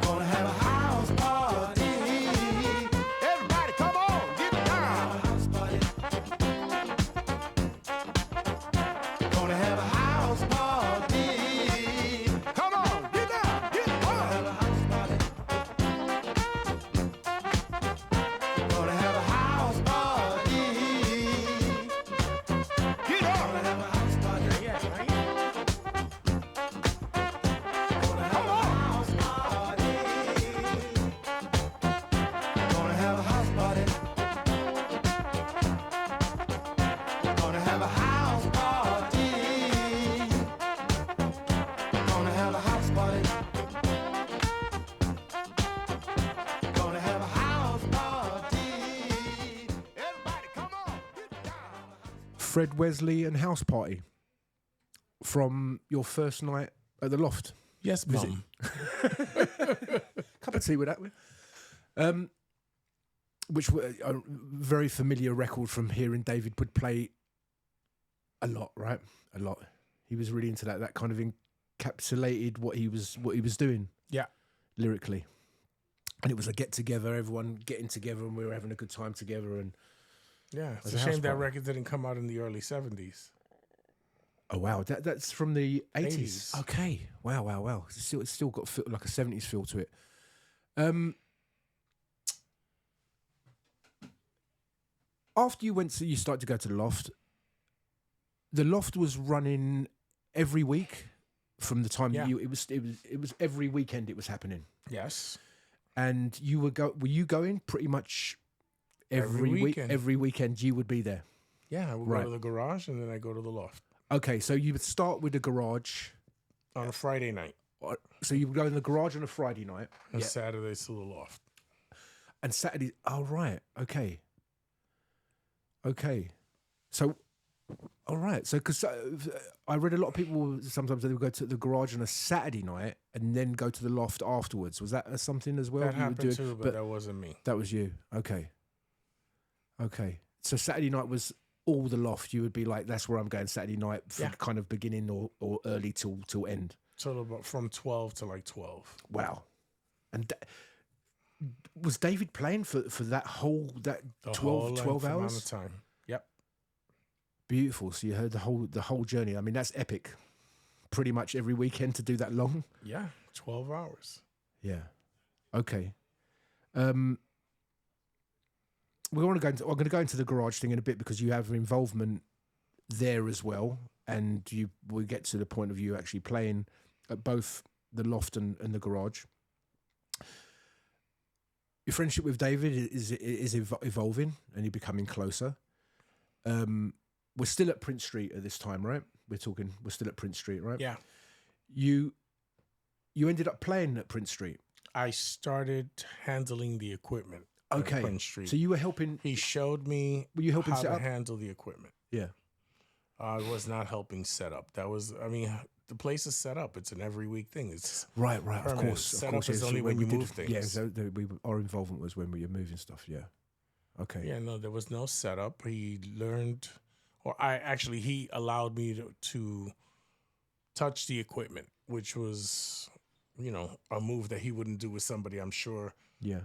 Gonna have a house party. Everybody come on, get down. House party. Gonna have a house party. Come on, get down, get on. Have a house party. Gonna have a house party. Get on. Gonna have a house party. Gonna have a house party. Gonna have a house party. Gonna have a house party. Gonna have a house party. Gonna have a house party. Everybody come on, get down. Fred Wesley and House Party from your first night at the Loft. Yes, Mum. Cup of tea with that. Which were a very familiar record from hearing David would play a lot, right? A lot. He was really into that. That kind of encapsulated what he was doing Yeah. lyrically. And it was a get together, everyone getting together, and we were having a good time together. And Yeah. It's As a a house shame that party. record didn't come out in the early 70s. oh wow, that's from the 80s. 80s. Okay, wow. It's still got like a 70s feel to it. After you started to go to the Loft. The Loft was running every week from the time Yeah. it was every weekend it was happening. Yes. And were you going pretty much every week? weekend. Every weekend you would be there. Yeah, I would Right. go to the garage and then I go to the Loft Okay, so you would start with the garage. on a Friday night So you would go in the garage on a Friday night and Yeah. Saturdays to the Loft. and Saturday. Oh right, okay. So, all right. So because I read a lot of people sometimes they would go to the garage on a Saturday night and then go to the Loft afterwards. Was that something as well? That you would happened do? too, but that wasn't me. That was you. Okay. So Saturday night was all the Loft. You would be like, that's where I'm going Saturday night, from Yeah. kind of beginning or early till end. So about from 12 to like 12. Wow. And was David playing for that whole The 12 whole length amount hours? of time. Yep. Beautiful. So you heard the whole journey. I mean, that's epic. Pretty much every weekend to do that long. Yeah. 12 hours. Yeah. Okay. We're going to go into the garage thing in a bit because you have involvement there as well, and we get to the point of you actually playing at both the Loft and the garage. Your friendship with David is evolving, and you're becoming closer. We're still at Prince Street at this time, right? We're still at Prince Street, right? Yeah. You ended up playing at Prince Street. I started handling the equipment. Okay. At Prince Street. So you were helping. He showed me Were you helping how set to up? handle the equipment. Yeah. I was not helping set up. That was, the place is set up. It's an every week thing. It's right. Of permanent. course. Set Of course. up is yeah, only so when you we move things. Yeah. So our involvement was when we were moving stuff. Yeah. Okay. Yeah, no, there was no setup. He learned, he allowed me to touch the equipment, which was, a move that he wouldn't do with somebody, I'm sure, Yeah.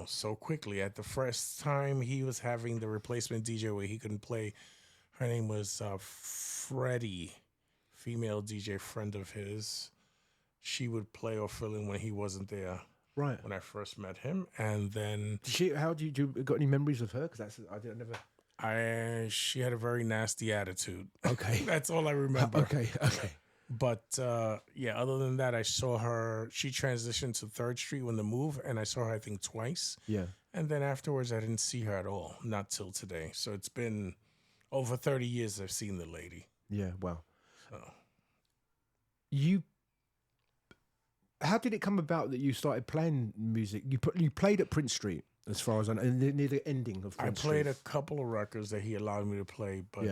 So quickly. At the first time he was having the replacement DJ where he couldn't play, her name was Freddie, female DJ friend of his. She would play or fill in when he wasn't there. Right. When I first met him, and then How do you got any memories of her? Because she had a very nasty attitude. Okay. That's all I remember. Okay. But other than that, I saw her. She transitioned to 3rd Street when the move, and I saw her, I think, twice. Yeah. And then afterwards, I didn't see her at all, not till today. So it's been over 30 years I've seen the lady. Yeah. Wow. So. How did it come about that you started playing music? You played at Prince Street, as far as I know, near the ending of Prince Street. I played a couple of records that he allowed me to play, but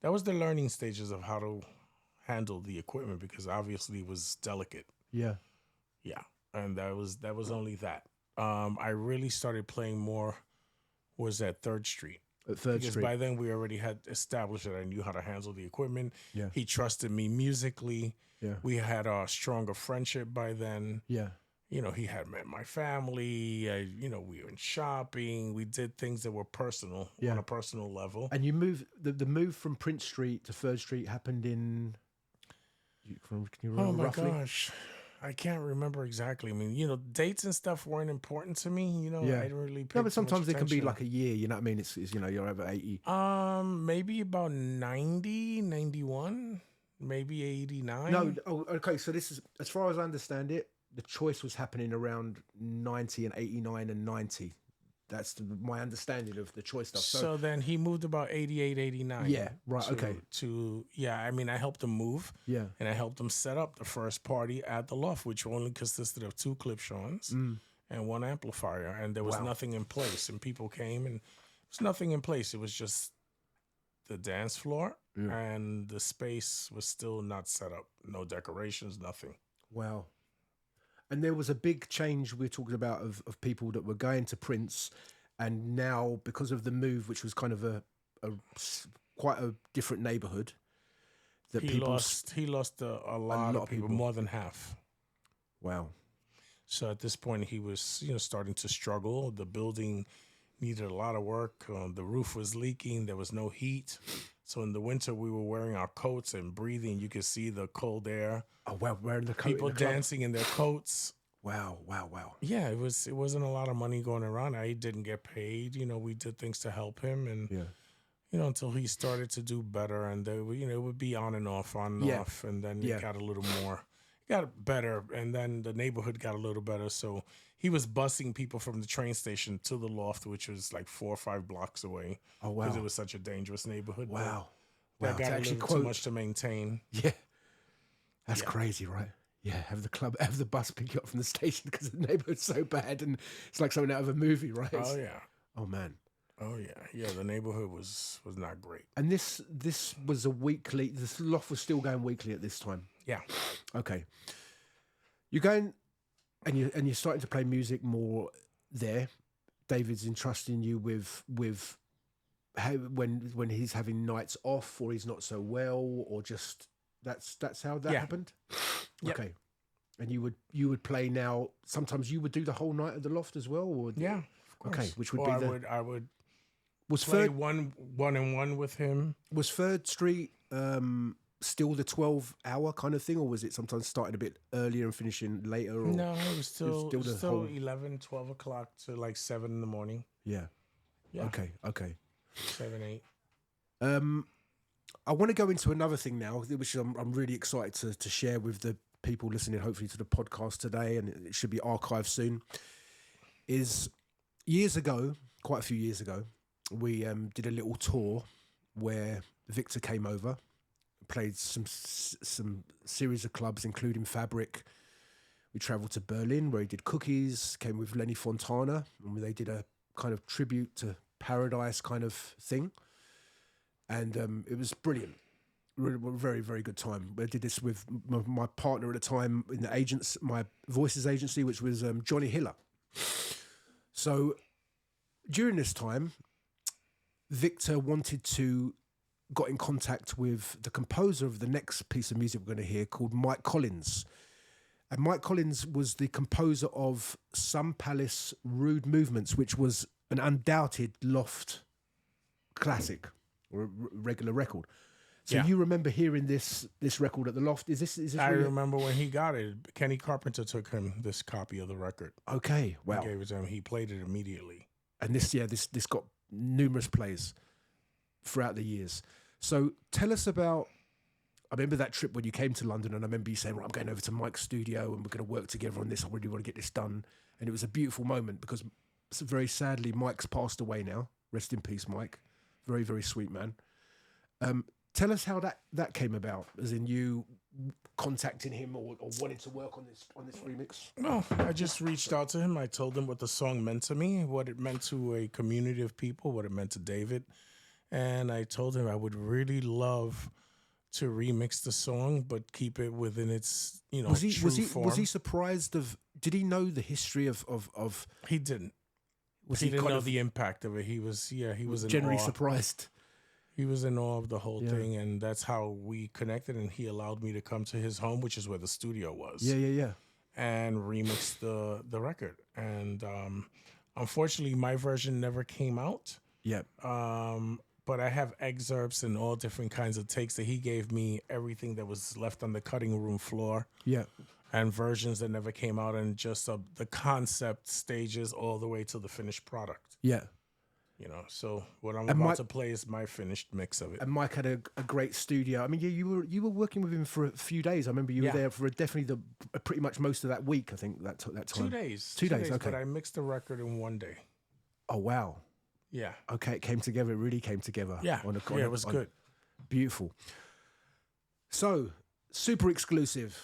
that was the learning stages of how to handle the equipment, because obviously it was delicate. Yeah. Yeah. And that was only that. I really started playing more was at 3rd Street. At 3rd because Street. by then we already had established that I knew how to handle the equipment. Yeah. He trusted me musically. Yeah. We had a stronger friendship by then. Yeah. He had met my family. We went shopping. We did things that were personal on a personal level. And you moved the move from Prince Street to 3rd Street happened in. Can you remember roughly? Gosh, I can't remember exactly. I mean, dates and stuff weren't important to me. I didn't really. Pay but sometimes it can be like a year. You know what I mean? It's you're over 80. Maybe about 90, 91, maybe 89. No. Oh, okay. So this is, as far as I understand it, the choice was happening around 90 and 89 and 90. That's my understanding of the choice stuff. So then he moved about 88, 89. Yeah, right, okay. I helped him move. Yeah. And I helped him set up the first party at the Loft, which only consisted of 2 Clipshaws and 1 amplifier. And there was nothing in place. And people came and there was nothing in place. It was just the dance floor and the space was still not set up. No decorations, nothing. Wow. And there was a big change we're talking about of people that were going to Prince, and now because of the move, which was kind of quite a different neighborhood, that he lost a lot of people, more than half. Wow. So at this point, he was starting to struggle. The building needed a lot of work. The roof was leaking. There was no heat. So in the winter, we were wearing our coats and breathing. You could see the cold air. Oh, wow, wearing the coat. People dancing in their coats. Wow. Yeah, it wasn't a lot of money going around. I didn't get paid. We did things to help him, and until he started to do better, and it would be on and off, and then it got a little more, got better, and then the neighborhood got a little better. So he was busing people from the train station to the Loft, which was like 4 or 5 blocks away. Oh, wow. Because it was such a dangerous neighborhood. Wow. That got a little too much to maintain. Yeah. That's crazy, right? Yeah, have the bus pick you up from the station because the neighborhood's so bad, and it's like something out of a movie, right? Oh, yeah. Oh, man. Oh, yeah. Yeah, the neighborhood was not great. And this was this Loft was still going weekly at this time? Yeah. Okay. You're going... And you're starting to play music more there. David's entrusting you with how when he's having nights off or he's not so well, or just that's how that happened. Yep. Okay. And you would play now. Sometimes you would do the whole night at the Loft as well, or yeah. Of course. Okay, which would be I would was play one-on-one with him. Was 3rd Street still the 12-hour kind of thing, or was it sometimes starting a bit earlier and finishing later? Or no, it was still 11, 12 o'clock to like 7 in the morning. Yeah. Okay. 7, 8. I want to go into another thing now, which I'm really excited to share with the people listening, hopefully, to the podcast today, and it should be archived soon. Is years ago, quite a few years ago, we did a little tour where Victor came over, played some series of clubs, including Fabric. We travelled to Berlin, where he did Cookies, came with Lenny Fontana, and they did a kind of tribute to Paradise kind of thing. And it was brilliant. Very, very good time. I did this with my partner at the time in the agents, my voices agency, which was Johnny Hiller. So during this time, Victor got in contact with the composer of the next piece of music we're going to hear, called Mike Collins. And Mike Collins was the composer of Sun Palace Rude Movements, which was an undoubted Loft classic or regular record. So you remember hearing this record at the Loft? Is this I remember when he got it. Kenny Carpenter took him this copy of the record. Okay, wow. He gave it to him. He played it immediately. And this got numerous plays throughout the years. So tell us about, I remember that trip when you came to London, and I remember you saying, right, I'm going over to Mike's studio and we're going to work together on this. I really want to get this done. And it was a beautiful moment because very sadly, Mike's passed away now. Rest in peace, Mike. Very, very sweet man. Tell us how that came about, as in you contacting him or wanting to work on this remix. No, I just reached out to him. I told him what the song meant to me, what it meant to a community of people, what it meant to David. And I told him I would really love to remix the song, but keep it within its, true form. Was he surprised did he know the history of He didn't. He didn't know the impact of it. He was generally surprised. He was in awe of the whole thing, and that's how we connected, and he allowed me to come to his home, which is where the studio was. Yeah. And remix the record. And unfortunately, my version never came out. Yeah. But I have excerpts and all different kinds of takes that he gave me, everything that was left on the cutting room floor. Yeah. And versions that never came out, and just the concept stages all the way to the finished product. Yeah. So what I'm about to play is my finished mix of it. And Mike had a great studio. I mean, you were working with him for a few days. I remember you were there for definitely pretty much most of that week. I think that time. 2 days. 2 days. Okay. But I mixed the record in 1 day. Oh wow. Yeah. Okay, it came together. It really came together. Yeah. It was good. Beautiful. So super exclusive.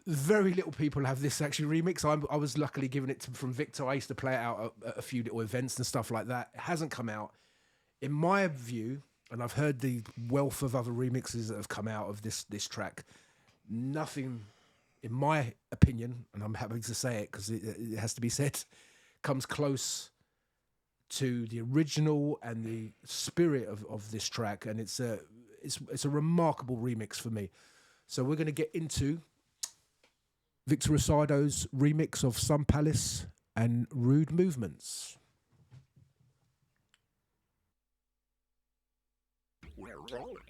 Very little people have this actually remix. I was luckily given it from Victor. I used to play it out at a few little events and stuff like that. It hasn't come out. In my view, and I've heard the wealth of other remixes that have come out of this track, nothing, in my opinion, and I'm happy to say it because it has to be said, comes close to the original and the spirit of this track. And it's a remarkable remix for me. So we're going to get into Victor Rosado's remix of Sun Palace and Rude Movements. We're rolling.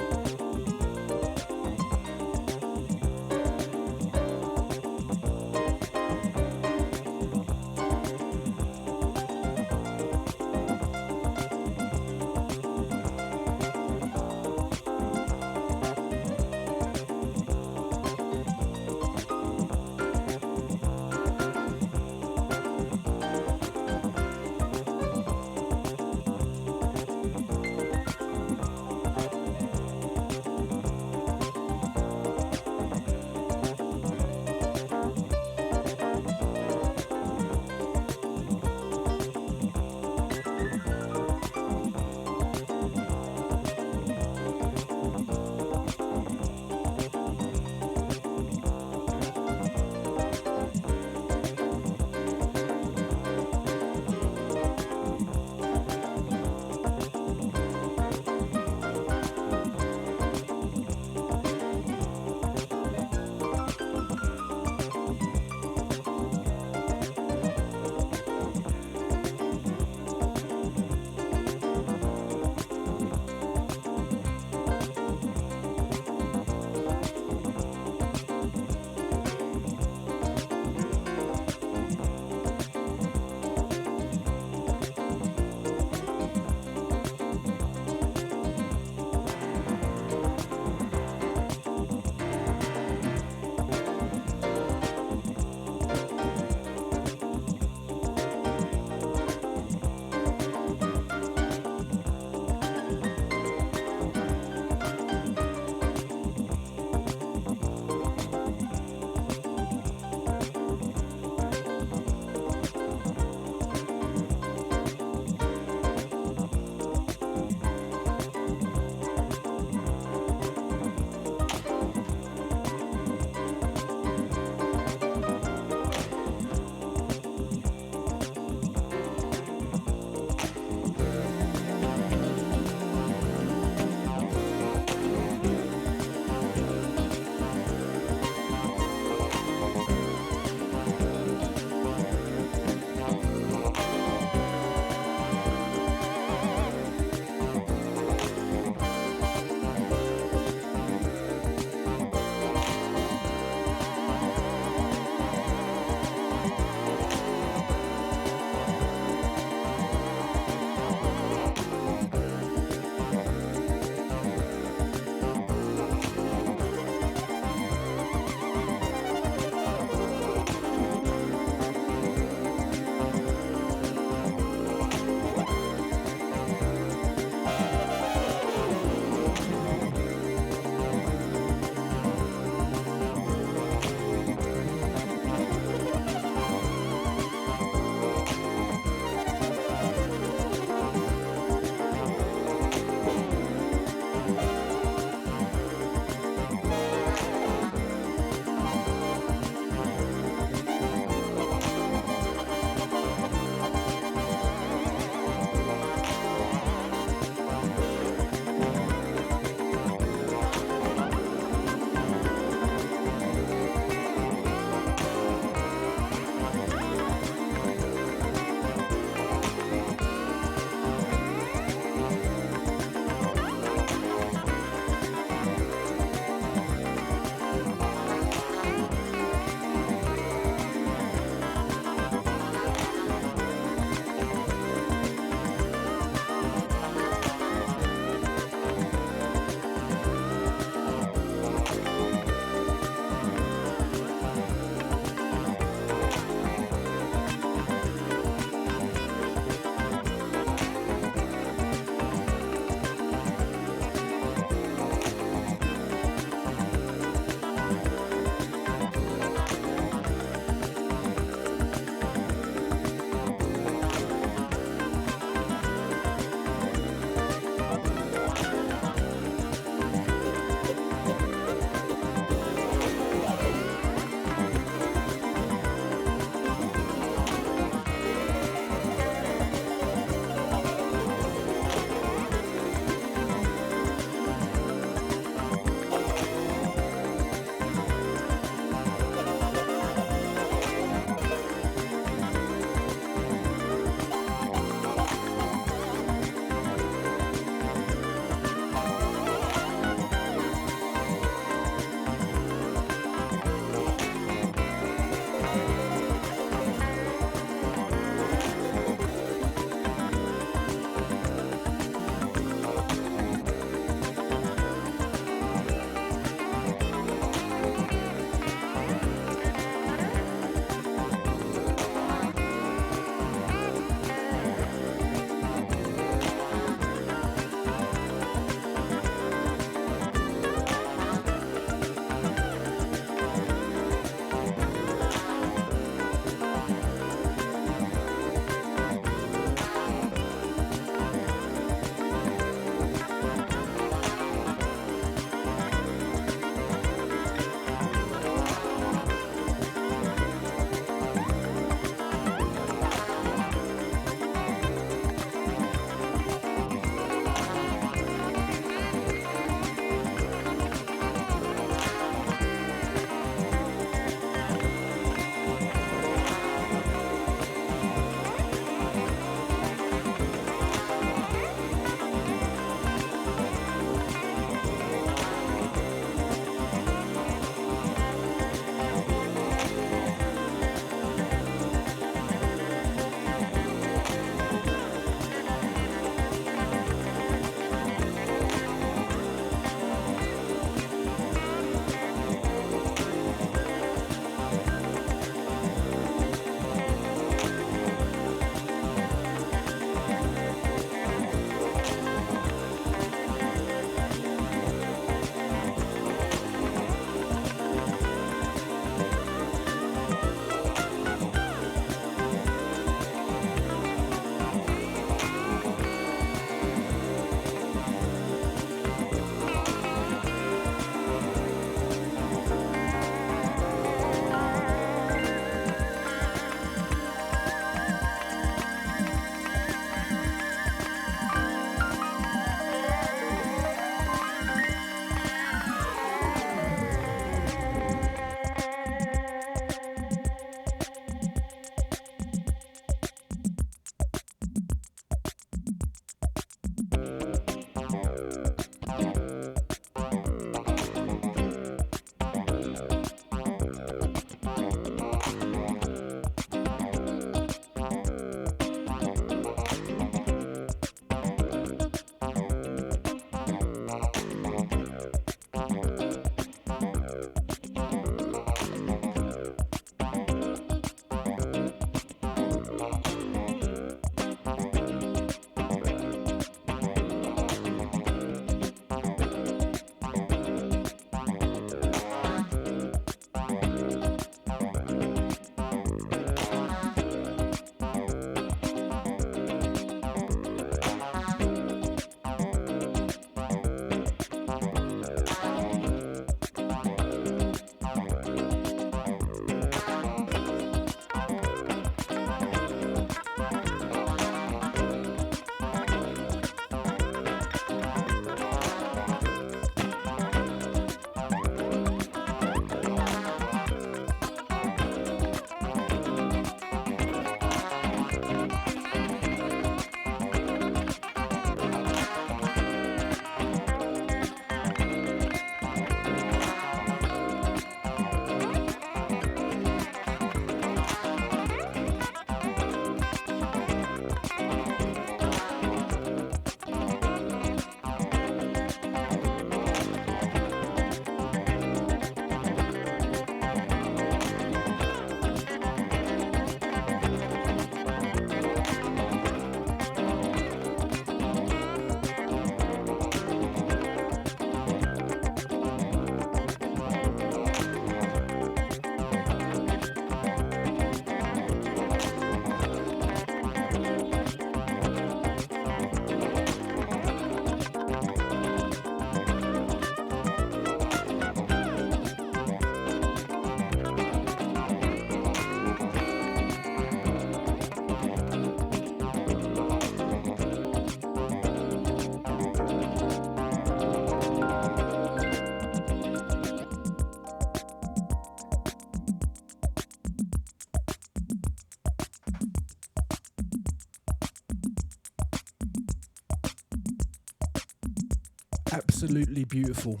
Absolutely beautiful.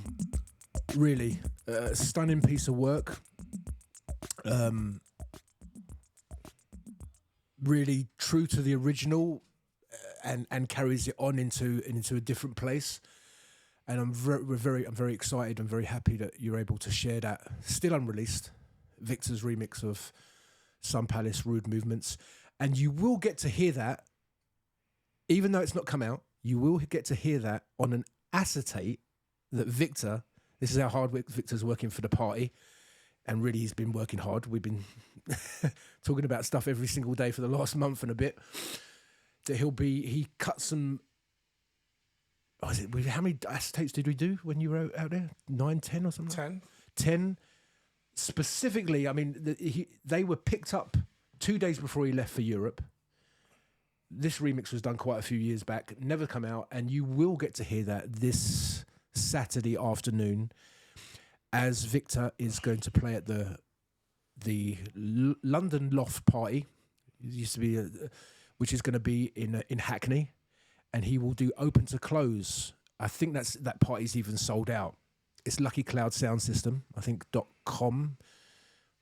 Really. Stunning piece of work. Really true to the original, and carries it on into a different place. And I'm very excited and very happy that you're able to share that still unreleased Victor's remix of Sun Palace Rude Movements. And you will get to hear that, even though it's not come out, you will get to hear that on an acetate that Victor, this is how hard Victor's working for the party. And really, he's been working hard. We've been talking about stuff every single day for the last month and a bit. That he cut some. Oh, how many acetates did we do when you were out there? 9, 10 or something? 10. Specifically, I mean, they were picked up 2 days before he left for Europe. This remix was done quite a few years back, never come out, and you will get to hear that this Saturday afternoon, as Victor is going to play at the London Loft party. It used to be, which is going to be in Hackney, and he will do open to close. I think that party's even sold out. It's Lucky Cloud Sound System, I think .com.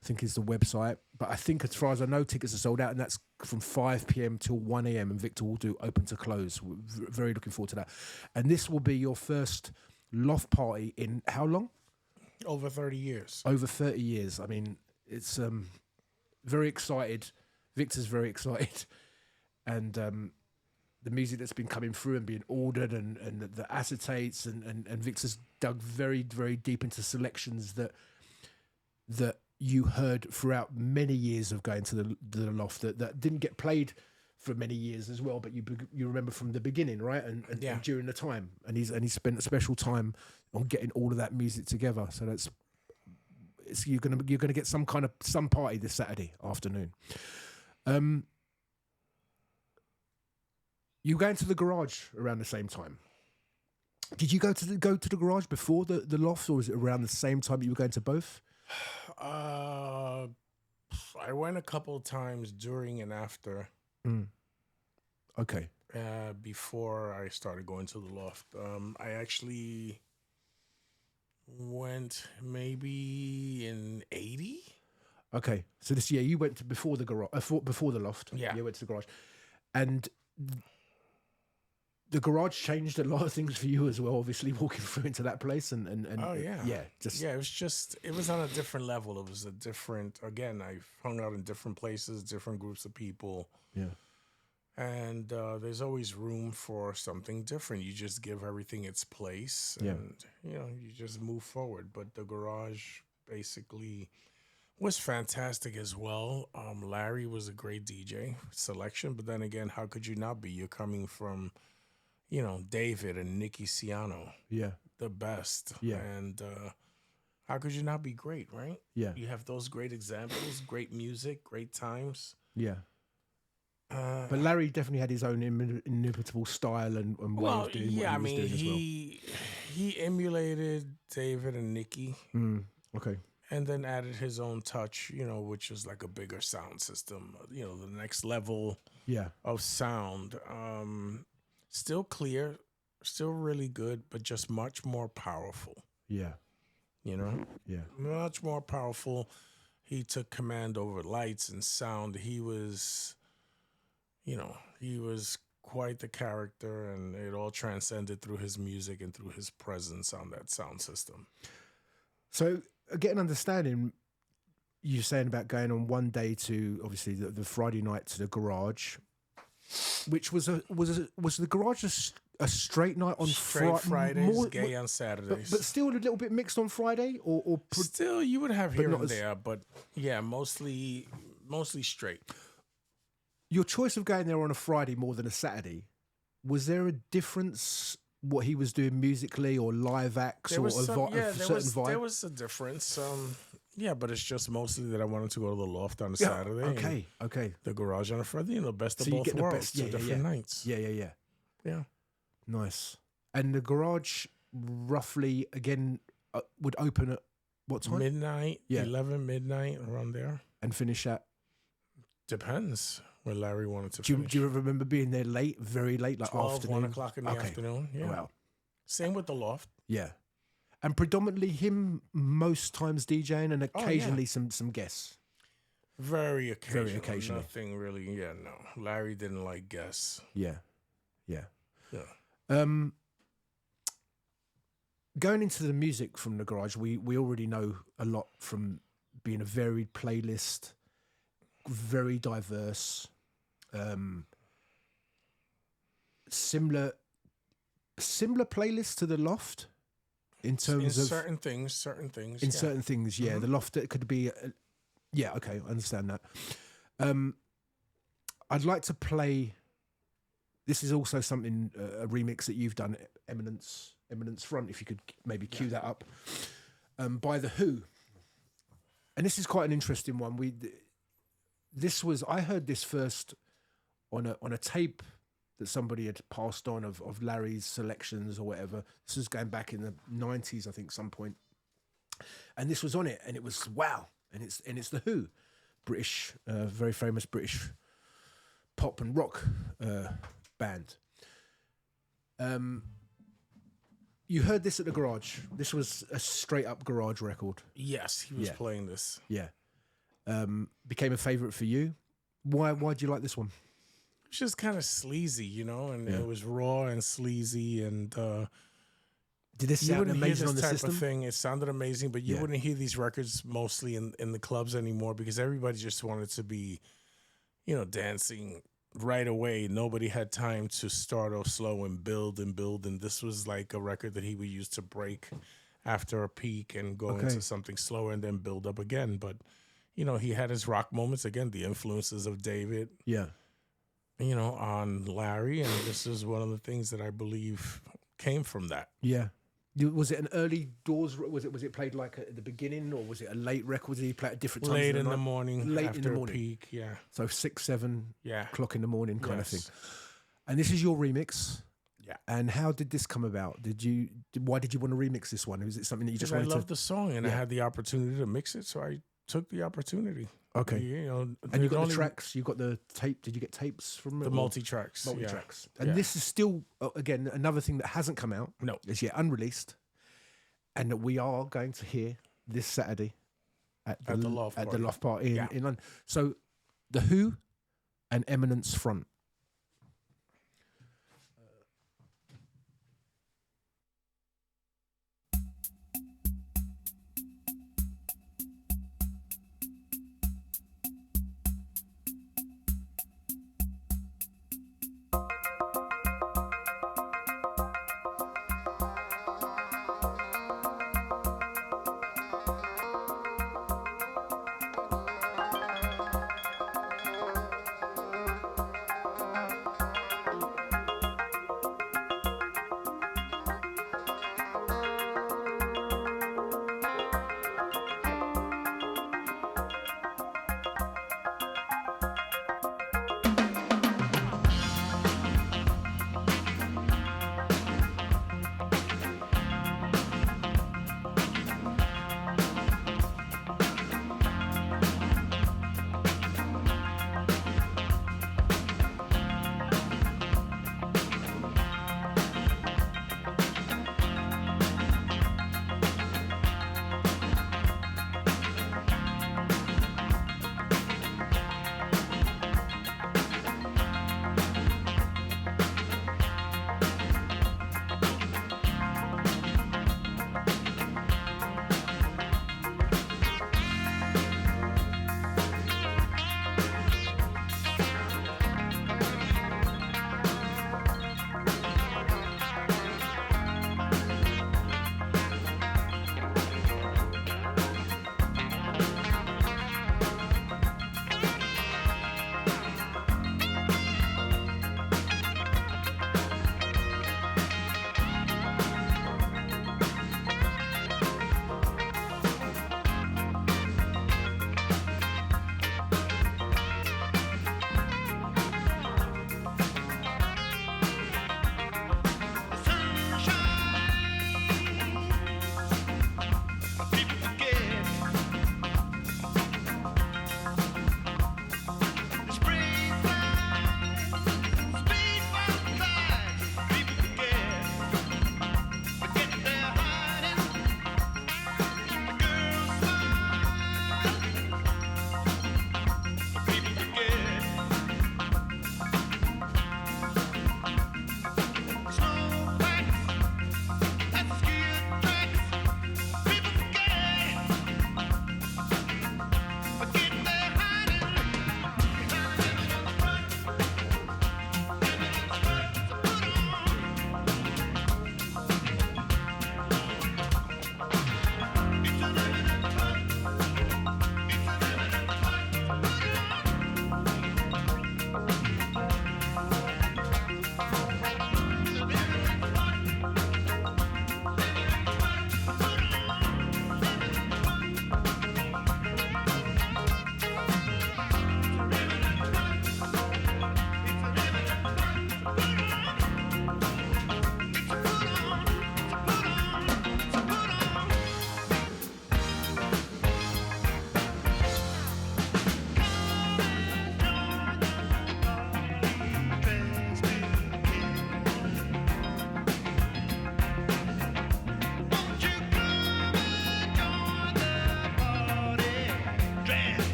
I think is the website, but I think as far as I know, tickets are sold out, and that's from 5 p.m. till 1 a.m. and Victor will do open to close. We're very looking forward to that. And this will be your first Loft party in how long? Over 30 years. Over 30 years. I mean, it's very excited. Victor's very excited. And the music that's been coming through and being ordered and the acetates and Victor's dug very, very deep into selections that you heard throughout many years of going to the Loft that didn't get played for many years as well, but you remember from the beginning, right? And during the time, and he's spent a special time on getting all of that music together. So you're gonna get some party this Saturday afternoon. You going to the garage around the same time? Did you go to the garage before the Loft, or was it around the same time that you were going to both? I went a couple of times during and after. Okay. Before I started going to the Loft, I actually went maybe in 80. Okay, so this year you went to before the garage, before the Loft. Yeah, you went to the garage, and the garage changed a lot of things for you as well. Obviously, walking through into that place and oh yeah, it was on a different level. It was a different. Again, I've hung out in different places, different groups of people. Yeah. And there's always room for something different. You just give everything its place, and you just move forward. But the garage basically was fantastic as well. Larry was a great DJ selection, but then again, how could you not be? You're coming from, David and Nicky Ciano, the best, and how could you not be great, right? Yeah, you have those great examples, great music, great times. Yeah. But Larry definitely had his own inimitable style and way of doing what he was doing as well. He emulated David and Nicky. Okay. And then added his own touch, which was like a bigger sound system, the next level of sound. Still clear, still really good, but just much more powerful. Yeah. Yeah. Much more powerful. He took command over lights and sound. He was quite the character, and it all transcended through his music and through his presence on that sound system. So, get an understanding, you're saying about going on one day to, obviously, the Friday night to the garage, which was the garage a straight night on Fridays, gay on Saturdays. But still a little bit mixed on Friday? or Still, you would have here and there, but yeah, mostly straight. Your choice of going there on a Friday more than a Saturday, was there a difference what he was doing musically or live acts or a certain vibe? There was a difference. But it's just mostly that I wanted to go to the Loft on a Saturday. Okay. The garage on a Friday, best of both worlds. Different nights. Yeah. Nice. And the garage roughly, again, would open at what time? Midnight, 11, midnight, around there. And finish at? Depends. When Larry wanted to finish. Do you remember being there late, very late, like 12, afternoon? 1 o'clock in the afternoon? Yeah. Wow. Same with the Loft. Yeah. And predominantly him most times DJing and occasionally yeah. some guests. Very occasional. Very occasionally. Nothing really. Yeah, no. Larry didn't like guests. Yeah. Yeah. Yeah. Going into the music from the garage, we already know a lot from being a varied playlist, very diverse, similar playlist to the Loft in terms of certain things. Certain things, yeah. The Loft, it could be, yeah, okay, I understand that. I'd like to play. This is also something, a remix that you've done, Eminence Front, if you could maybe cue that up, by The Who. And this is quite an interesting one. I heard this first on a tape that somebody had passed on of Larry's selections or whatever. This was going back in the 90s, I think, some point. And this was on it, and it was wow. And it's The Who, British, very famous British pop and rock band. You heard this at the garage. This was a straight up garage record. Yes, he was playing this. Yeah. Became a favorite for you. Why do you like this one? It's just kind of sleazy, you know, and it was raw and sleazy, and did this sound amazing on the type system? Of thing. It sounded amazing, but you wouldn't hear these records mostly in the clubs anymore because everybody just wanted to be, you know, dancing right away. Nobody had time to start off slow and build, and this was like a record that he would use to break after a peak and go into something slower and then build up again. But, you know, he had his rock moments, again, the influences of David. Yeah. You know, on Larry, and this is one of the things that I believe came from that. Yeah. Was it an early doors? Was it played like at the beginning, or was it a late record? Did he play at different times? Late in the morning, late after in the morning, a peak, yeah. So 6, 7 o'clock in the morning kind of thing. Yes. And this is your remix. Yeah. And how did this come about? Why did you want to remix this one? Was it something that you just wanted to? I loved the song, and I had the opportunity to mix it, so I took the opportunity. Okay. You know, and you got the tracks. You got the tape. Did you get tapes from the multi-tracks? Multi-tracks. And this is still again another thing that hasn't come out. No, it's yet unreleased, and that we are going to hear this Saturday at the Loft party in London. So, The Who and Eminence Front.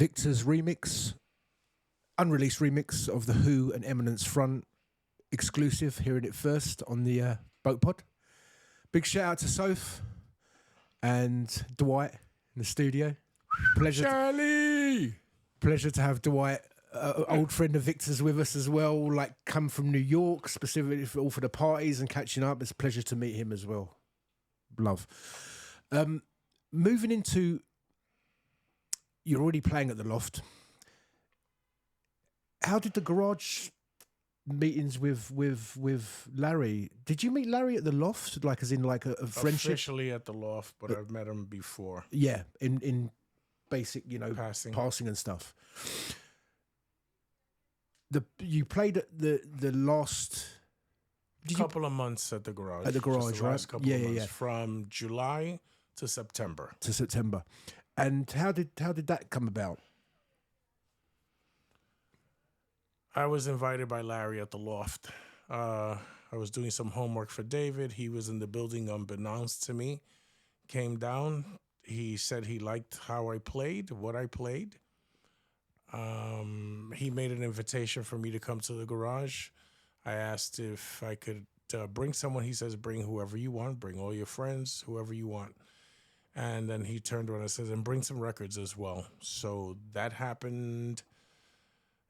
Victor's remix, unreleased remix of The Who and Eminence Front, exclusive, hearing it first on the Boat Pod. Big shout out to Soph and Dwight in the studio. Charlie! Pleasure to have Dwight, old friend of Victor's, with us as well. Like, come from New York specifically for the parties and catching up. It's a pleasure to meet him as well. Love. Moving into, you're already playing at the Loft. How did the garage meetings with Larry? Did you meet Larry at the Loft, like as in like a friendship? Officially at the Loft, but I've met him before. Yeah, in basic, passing and stuff. You played at the last couple of months at the garage. At the garage, the right? Last couple of months, from July to September. And how did that come about? I was invited by Larry at the Loft. I was doing some homework for David. He was in the building unbeknownst to me. Came down. He said he liked how I played, what I played. He made an invitation for me to come to the garage. I asked if I could bring someone. He says, bring whoever you want. Bring all your friends, whoever you want. And then he turned around and says, and bring some records as well. So that happened.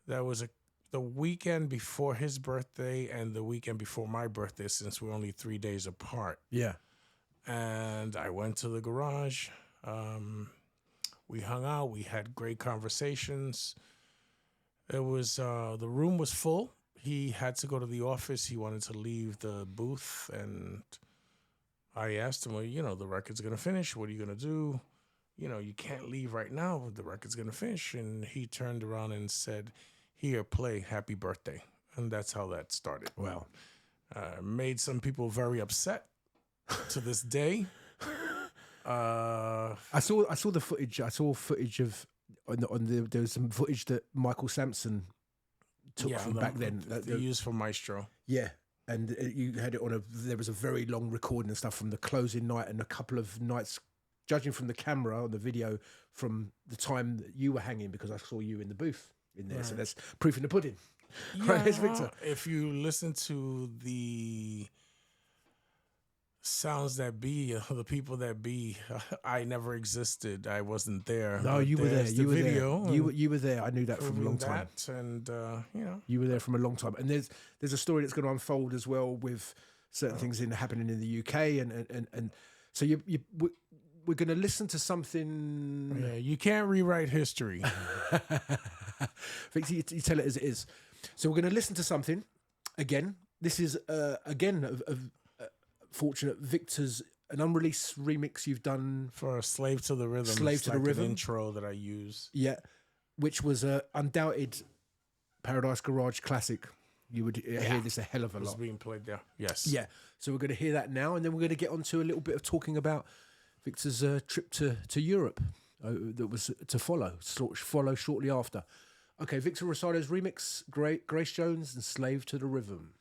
That was the weekend before his birthday and the weekend before my birthday, since we're only 3 days apart. Yeah. And I went to the garage. We hung out. We had great conversations. It was the room was full. He had to go to the office. He wanted to leave the booth, and I asked him, well, the record's going to finish. What are you going to do? You can't leave right now. The record's going to finish. And he turned around and said, here, play Happy Birthday. And that's how that started. Wow. Made some people very upset to this day. I saw the footage. I saw footage of there was some footage that Michael Sampson took from back then. They used for Maestro. Yeah, and you had it on there was a very long recording and stuff from the closing night and a couple of nights, judging from the camera on the video, from the time that you were hanging, because I saw you in the booth in there. Right. So that's proof in the pudding. Yeah, right, Victor. If you listen to the sounds that be, the people that be, I never existed. I wasn't there. No, you were there. You were there. You were there. I knew that from a long time. And you were there from a long time. And there's a story that's going to unfold as well with certain things happening in the UK, and so we're going to listen to something. Yeah, you can't rewrite history. Victor, you tell it as it is. So we're going to listen to something again. This is again fortunate. Victor's an unreleased remix you've done for Slave to the Rhythm. Slave to the Rhythm intro that I use. Yeah, which was a undoubted Paradise Garage classic. You would hear this a hell of a lot. It's being played there. Yes. Yeah. So we're going to hear that now, and then we're going to get on to a little bit of talking about Victor's trip to Europe that was to follow shortly after. Okay, Victor Rosado's remix, Grace Jones and Slave to the Rhythm.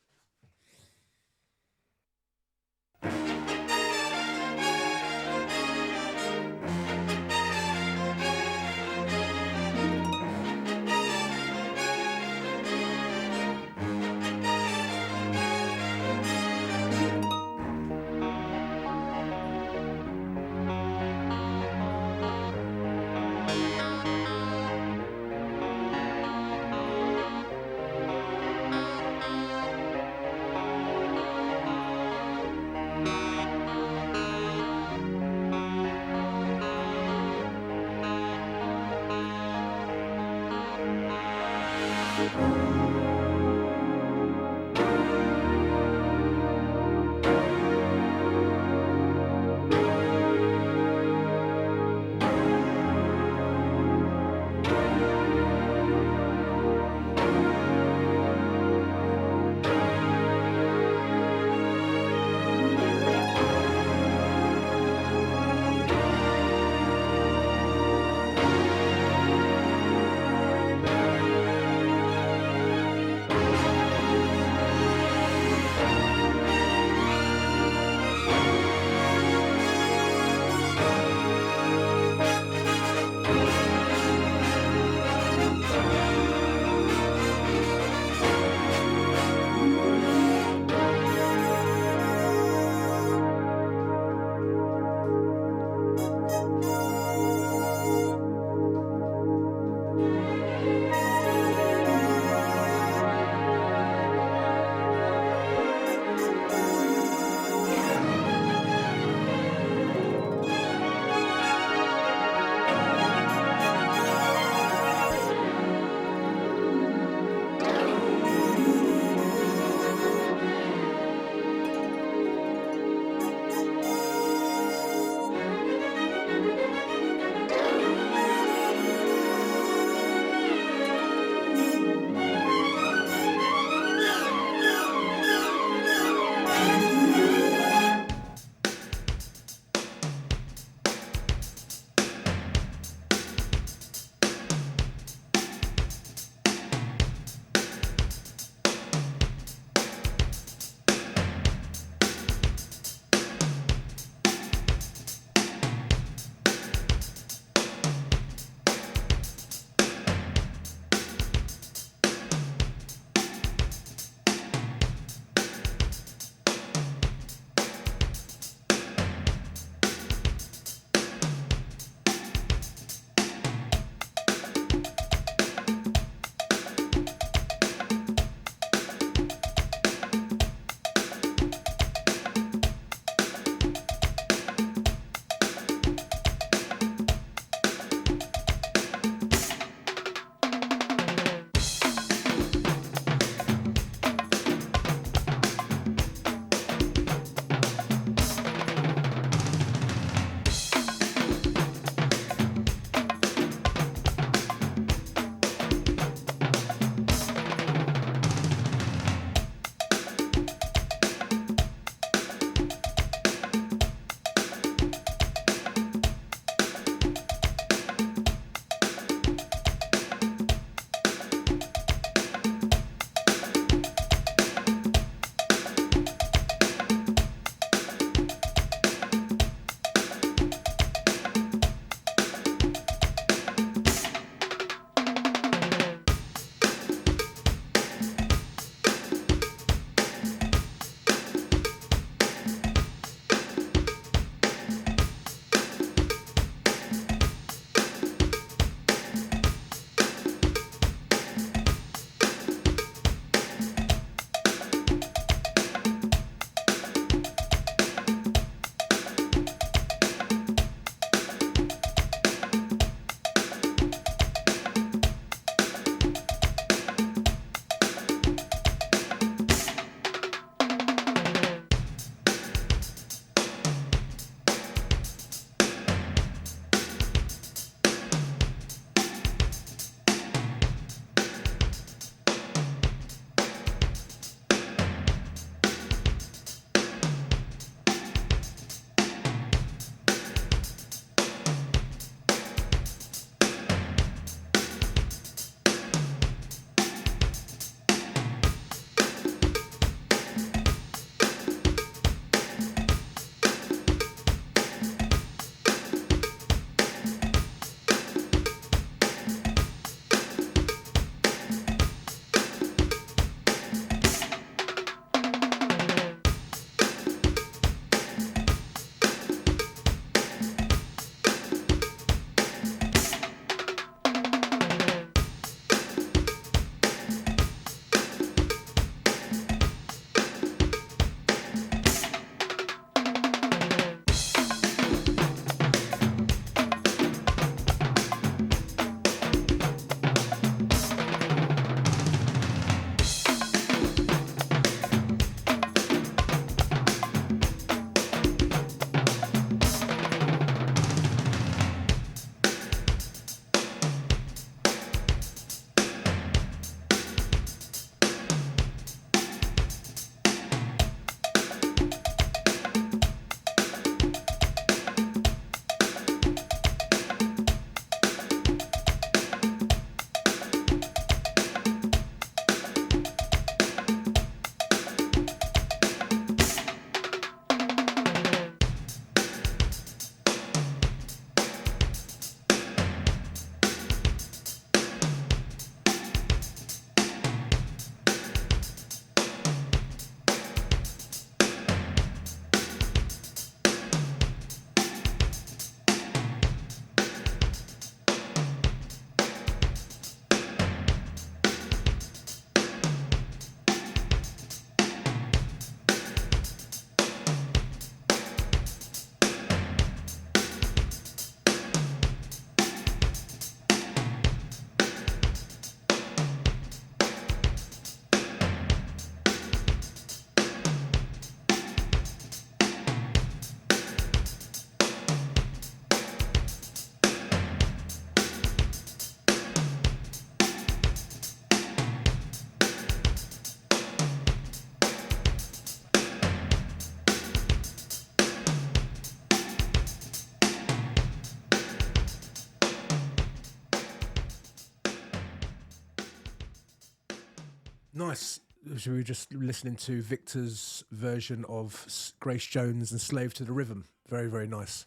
we were just listening to Victor's version of Grace Jones and Slave to the Rhythm. Very, very nice.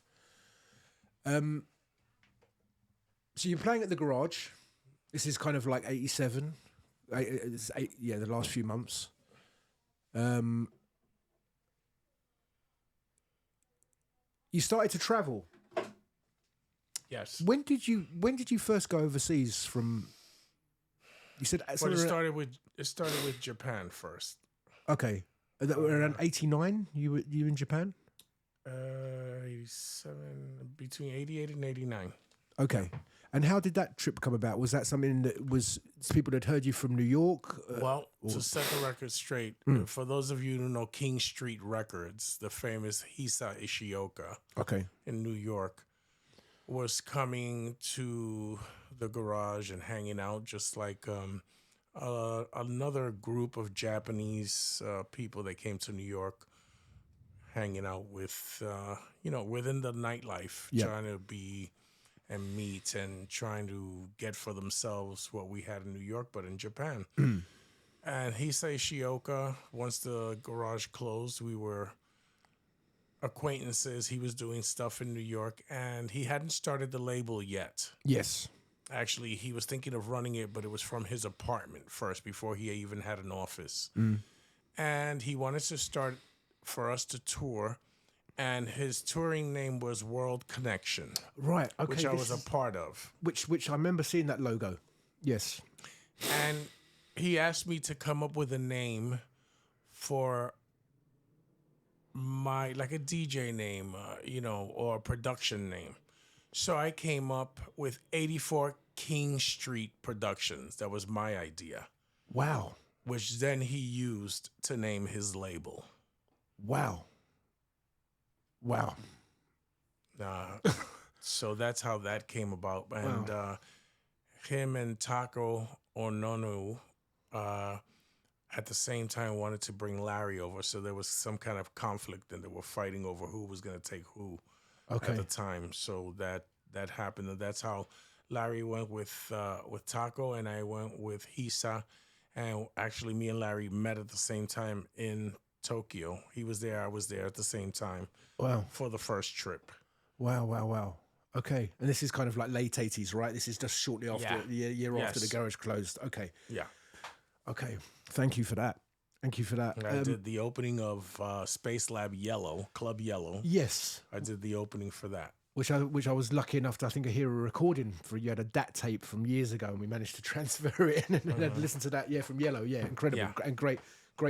So you're playing at the garage. This is kind of like 87. The last few months. You started to travel. Yes. When did you first go overseas from? You said But it started with Japan first. Okay. Around 89 you were in Japan? 87, between 88 and 89. Okay. And how did that trip come about? Was that something that was people that heard you from New York? To set the record straight, for those of you who know King Street Records, the famous Hisa Ishioka in New York, was coming to the garage and hanging out just like another group of Japanese people that came to New York, hanging out with, within the nightlife, trying to be and meet and trying to get for themselves what we had in New York, but in Japan. And Hisa Ishioka, once the garage closed, we were acquaintances. He was doing stuff in New York, and he hadn't started the label yet. Yes. Actually, he was thinking of running it, but it was from his apartment first before he even had an office. And he wanted to start for us to tour, and his touring name was World Connection. Right, okay. Which I was a part of. Which I remember seeing that logo. Yes. And he asked me to come up with a name for like a DJ name, or a production name. So I came up with 84 King Street Productions. That was my idea. Wow. Which then he used to name his label. Wow. So that's how that came about. And him and Tako Ononu at the same time wanted to bring Larry over. So there was some kind of conflict, and they were fighting over who was going to take who at the time. So that happened. And that's how Larry went with Tako, and I went with Hisa. And actually, me and Larry met at the same time in Tokyo. He was there, I was there at the same time. Wow. For the first trip. Wow. Okay. And this is kind of like late 80s, right? This is just shortly after, the year after the garage closed. Okay. Yeah. Okay. Thank you for that. I did the opening of Space Lab Yellow, Club Yellow. Yes. I did the opening for that. Which I was lucky enough to, I think, hear a recording for. You had a DAT tape from years ago, and we managed to transfer it in and I'd listen to that. Yeah, from Yellow. Yeah, incredible and great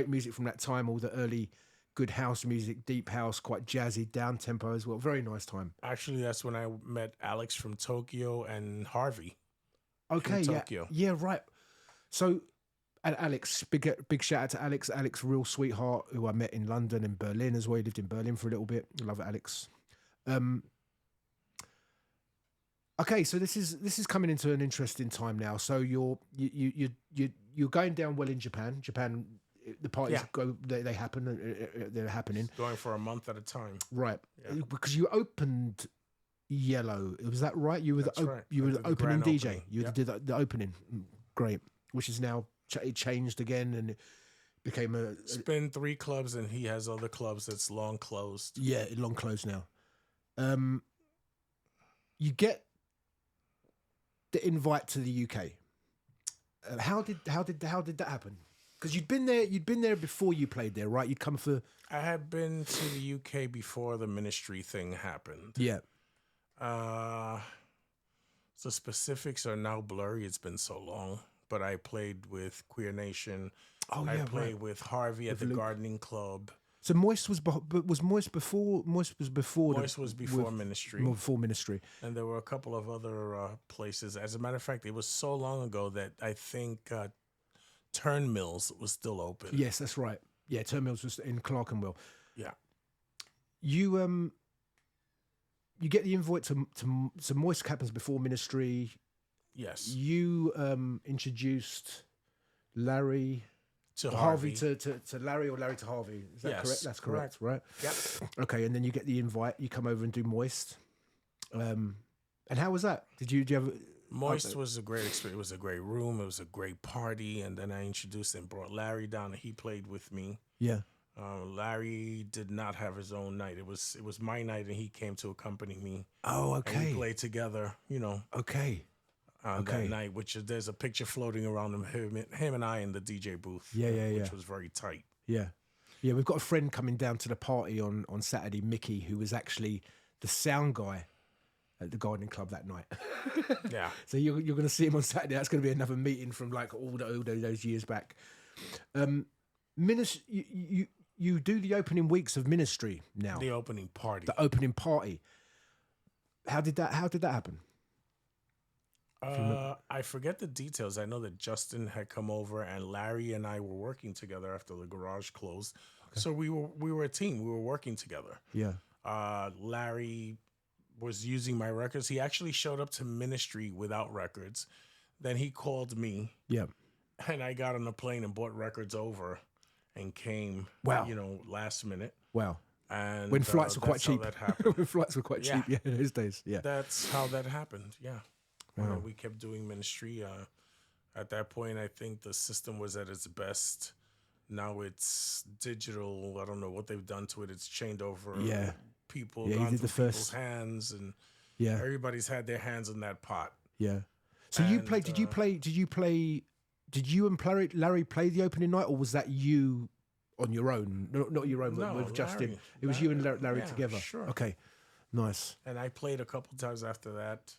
music from that time. All the early good house music, deep house, quite jazzy, down tempo as well. Very nice time. Actually, that's when I met Alex from Tokyo and Harvey. Okay, from Tokyo. Yeah, right. So, and Alex, big shout out to Alex. Alex, real sweetheart, who I met in London and Berlin as well. He lived in Berlin for a little bit. I love Alex. Okay, so this is coming into an interesting time now. So you're going down well in Japan. The parties go, they happen. They're happening. Going for a month at a time. Right, because you opened Yellow. Was that right? You were the opening DJ. Opening. You did the opening. Great, which is now it changed again and it became a. It's been 3 clubs, and he has other clubs that's long closed. Yeah, long closed now. You get the invite to the UK. How did that happen? Because you'd been there before you played there, right? You'd come for. I had been to the UK before the Ministry thing happened. Yeah. The specifics are now blurry. It's been so long. But I played with Queer Nation. Oh, I played with Harvey at the Gardening Club. So Moist was before Ministry. Before Ministry. And there were a couple of other places. As a matter of fact, it was so long ago that I think Turnmills was still open. Yes, that's right. Yeah, Turnmills was in Clerkenwell. Yeah. You get the invite to Moist happens before Ministry. Yes. You introduced Larry to Harvey to Larry, or Larry to Harvey. Is that correct? That's correct, right? Yep. Okay, and then you get the invite. You come over and do Moist. And how was that? Did you have? Moist was a great experience. It was a great room. It was a great party. And then I introduced and brought Larry down, and he played with me. Yeah. Larry did not have his own night. It was my night, and he came to accompany me. Oh, okay. And we played together, Okay. that night, there's a picture floating around him and I in the DJ booth. Yeah. Which was very tight. Yeah. Yeah, we've got a friend coming down to the party on Saturday, Mickey, who was actually the sound guy at the Gardening Club that night. Yeah. So you're going to see him on Saturday. That's going to be another meeting from like all those years back. You do the opening weeks of Ministry now. The opening party. The opening party. How did that happen? I forget the details. I know that Justin had come over, and Larry and I were working together after the garage closed. Okay. So we were a team. We were working together. Yeah. Larry was using my records. He actually showed up to Ministry without records. Then he called me. Yeah. And I got on a plane and bought records over and came, wow. Last minute. Wow. And when flights were quite cheap. That happened. When flights were quite cheap, yeah, in those days. Yeah. That's how that happened. Yeah. Wow. We kept doing Ministry. At that point, I think the system was at its best. Now it's digital. I don't know what they've done to it. It's chained over people. Yeah, gone he did through the first people's hands, and yeah, everybody's had their hands in that pot. Yeah. So you played? Did you and Larry play the opening night, or was that you on your own? Not your own, but with Justin. It was you and Larry together. Sure. Okay. Nice. And I played a couple times after that,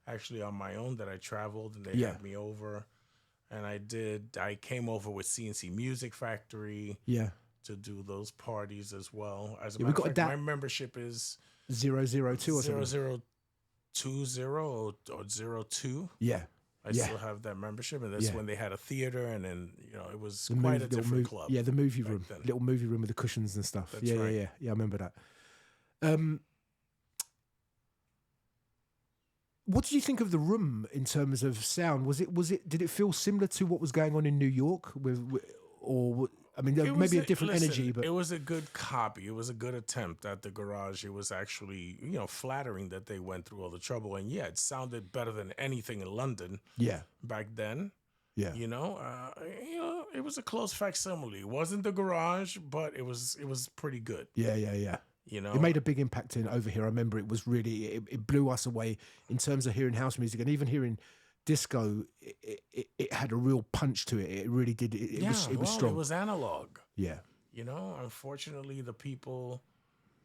actually on my own. That I traveled and they had me over, and I came over with CNC Music Factory. Yeah. To do those parties as well. As a we matter got of fact, my membership is 002 or something. 0020 or 02. Yeah. I still have that membership, and that's when they had a theater, and then it was quite a different club. Yeah, the movie room, little movie room with the cushions and stuff. That's right. Yeah. I remember that. What did you think of the room in terms of sound? Did it feel similar to what was going on in New York I mean, maybe a different energy, but it was a good copy. It was a good attempt at the garage. It was actually, flattering that they went through all the trouble. And it sounded better than anything in London. Yeah. Back then. Yeah. It was a close facsimile. It wasn't the garage, but it was pretty good. Yeah. It made a big impact over here. I remember it was really, it blew us away in terms of hearing house music, and even hearing disco. It had a real punch to it. It really did. It was strong. It was analog. Yeah. Unfortunately, the people,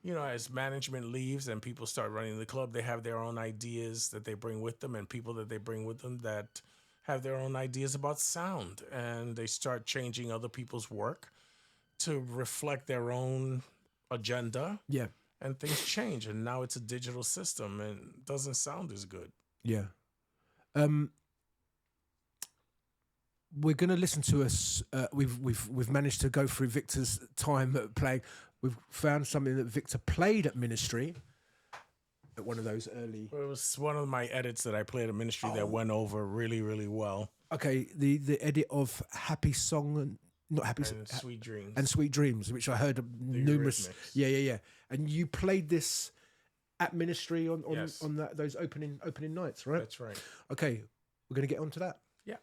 as management leaves and people start running the club, they have their own ideas that they bring with them, and people that they bring with them that have their own ideas about sound, and they start changing other people's work to reflect their own agenda. Yeah. And things change, and now it's a digital system and it doesn't sound as good. Yeah. We're going to listen to us. We've managed to go through Victor's time playing. We've found something that Victor played at Ministry. At one of those early. Well, it was one of my edits that I played at Ministry that went over really, really well. Okay, the edit of Happy Song and not Happy and Sweet Dreams and Sweet Dreams, which I heard numerous. Yeah. And you played this at Ministry on those opening nights, right? That's right. Okay, we're going to get onto that. Yeah.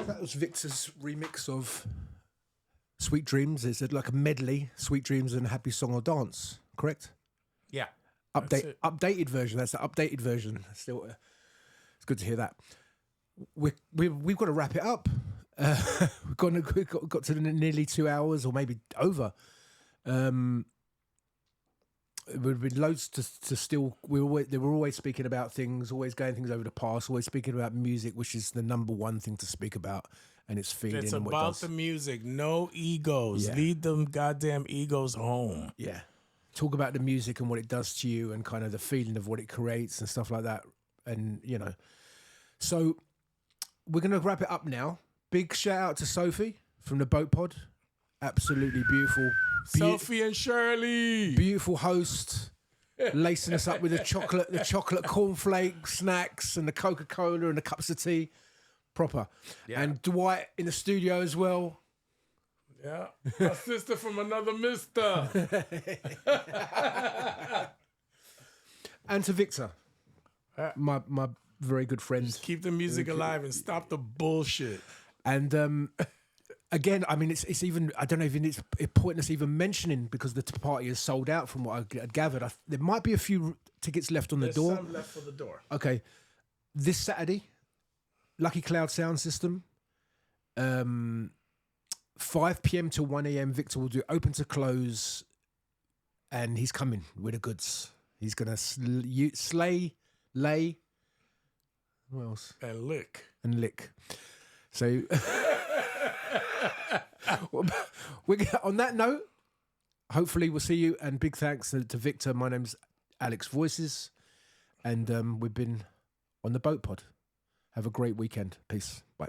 That was Victor's remix of Sweet Dreams. It's like a medley, Sweet Dreams and Happy Song or Dance, correct? Yeah. Updated version. That's the updated version. Still, it's good to hear that. We've got to wrap it up. We've got to nearly 2 hours or maybe over. We've been loads to still. They were always speaking about things, always going things over the past, always speaking about music, which is the number one thing to speak about, and it's feeling. It's and what about it does. the music, no egos. Yeah. Leave them goddamn egos home. Yeah, talk about the music and what it does to you, and kind of the feeling of what it creates and stuff like that, and So we're gonna wrap it up now. Big shout out to Sophie from the Boat Pod. Absolutely beautiful. Sophie and Shirley. Beautiful host, lacing us up with the chocolate cornflake snacks and the Coca-Cola and the cups of tea. Proper. Yeah. And Dwight in the studio as well. Yeah. My sister from another mister. And to Victor, my very good friend. Just keep the music alive and stop the bullshit. And again, I mean, it's even, I don't know if it's pointless even mentioning because the party is sold out from what I gathered. There might be a few tickets left on the door. There's some left for the door. Okay. This Saturday, Lucky Cloud Sound System, 5 p.m. to 1 a.m. Victor will do open to close, and he's coming with the goods. He's going to slay, lay, what else? And lick. And lick. So... on that note, hopefully we'll see you, and big thanks to Victor. My name's Alex Voices, and we've been on the Boat Pod. Have a great weekend. Peace. Bye.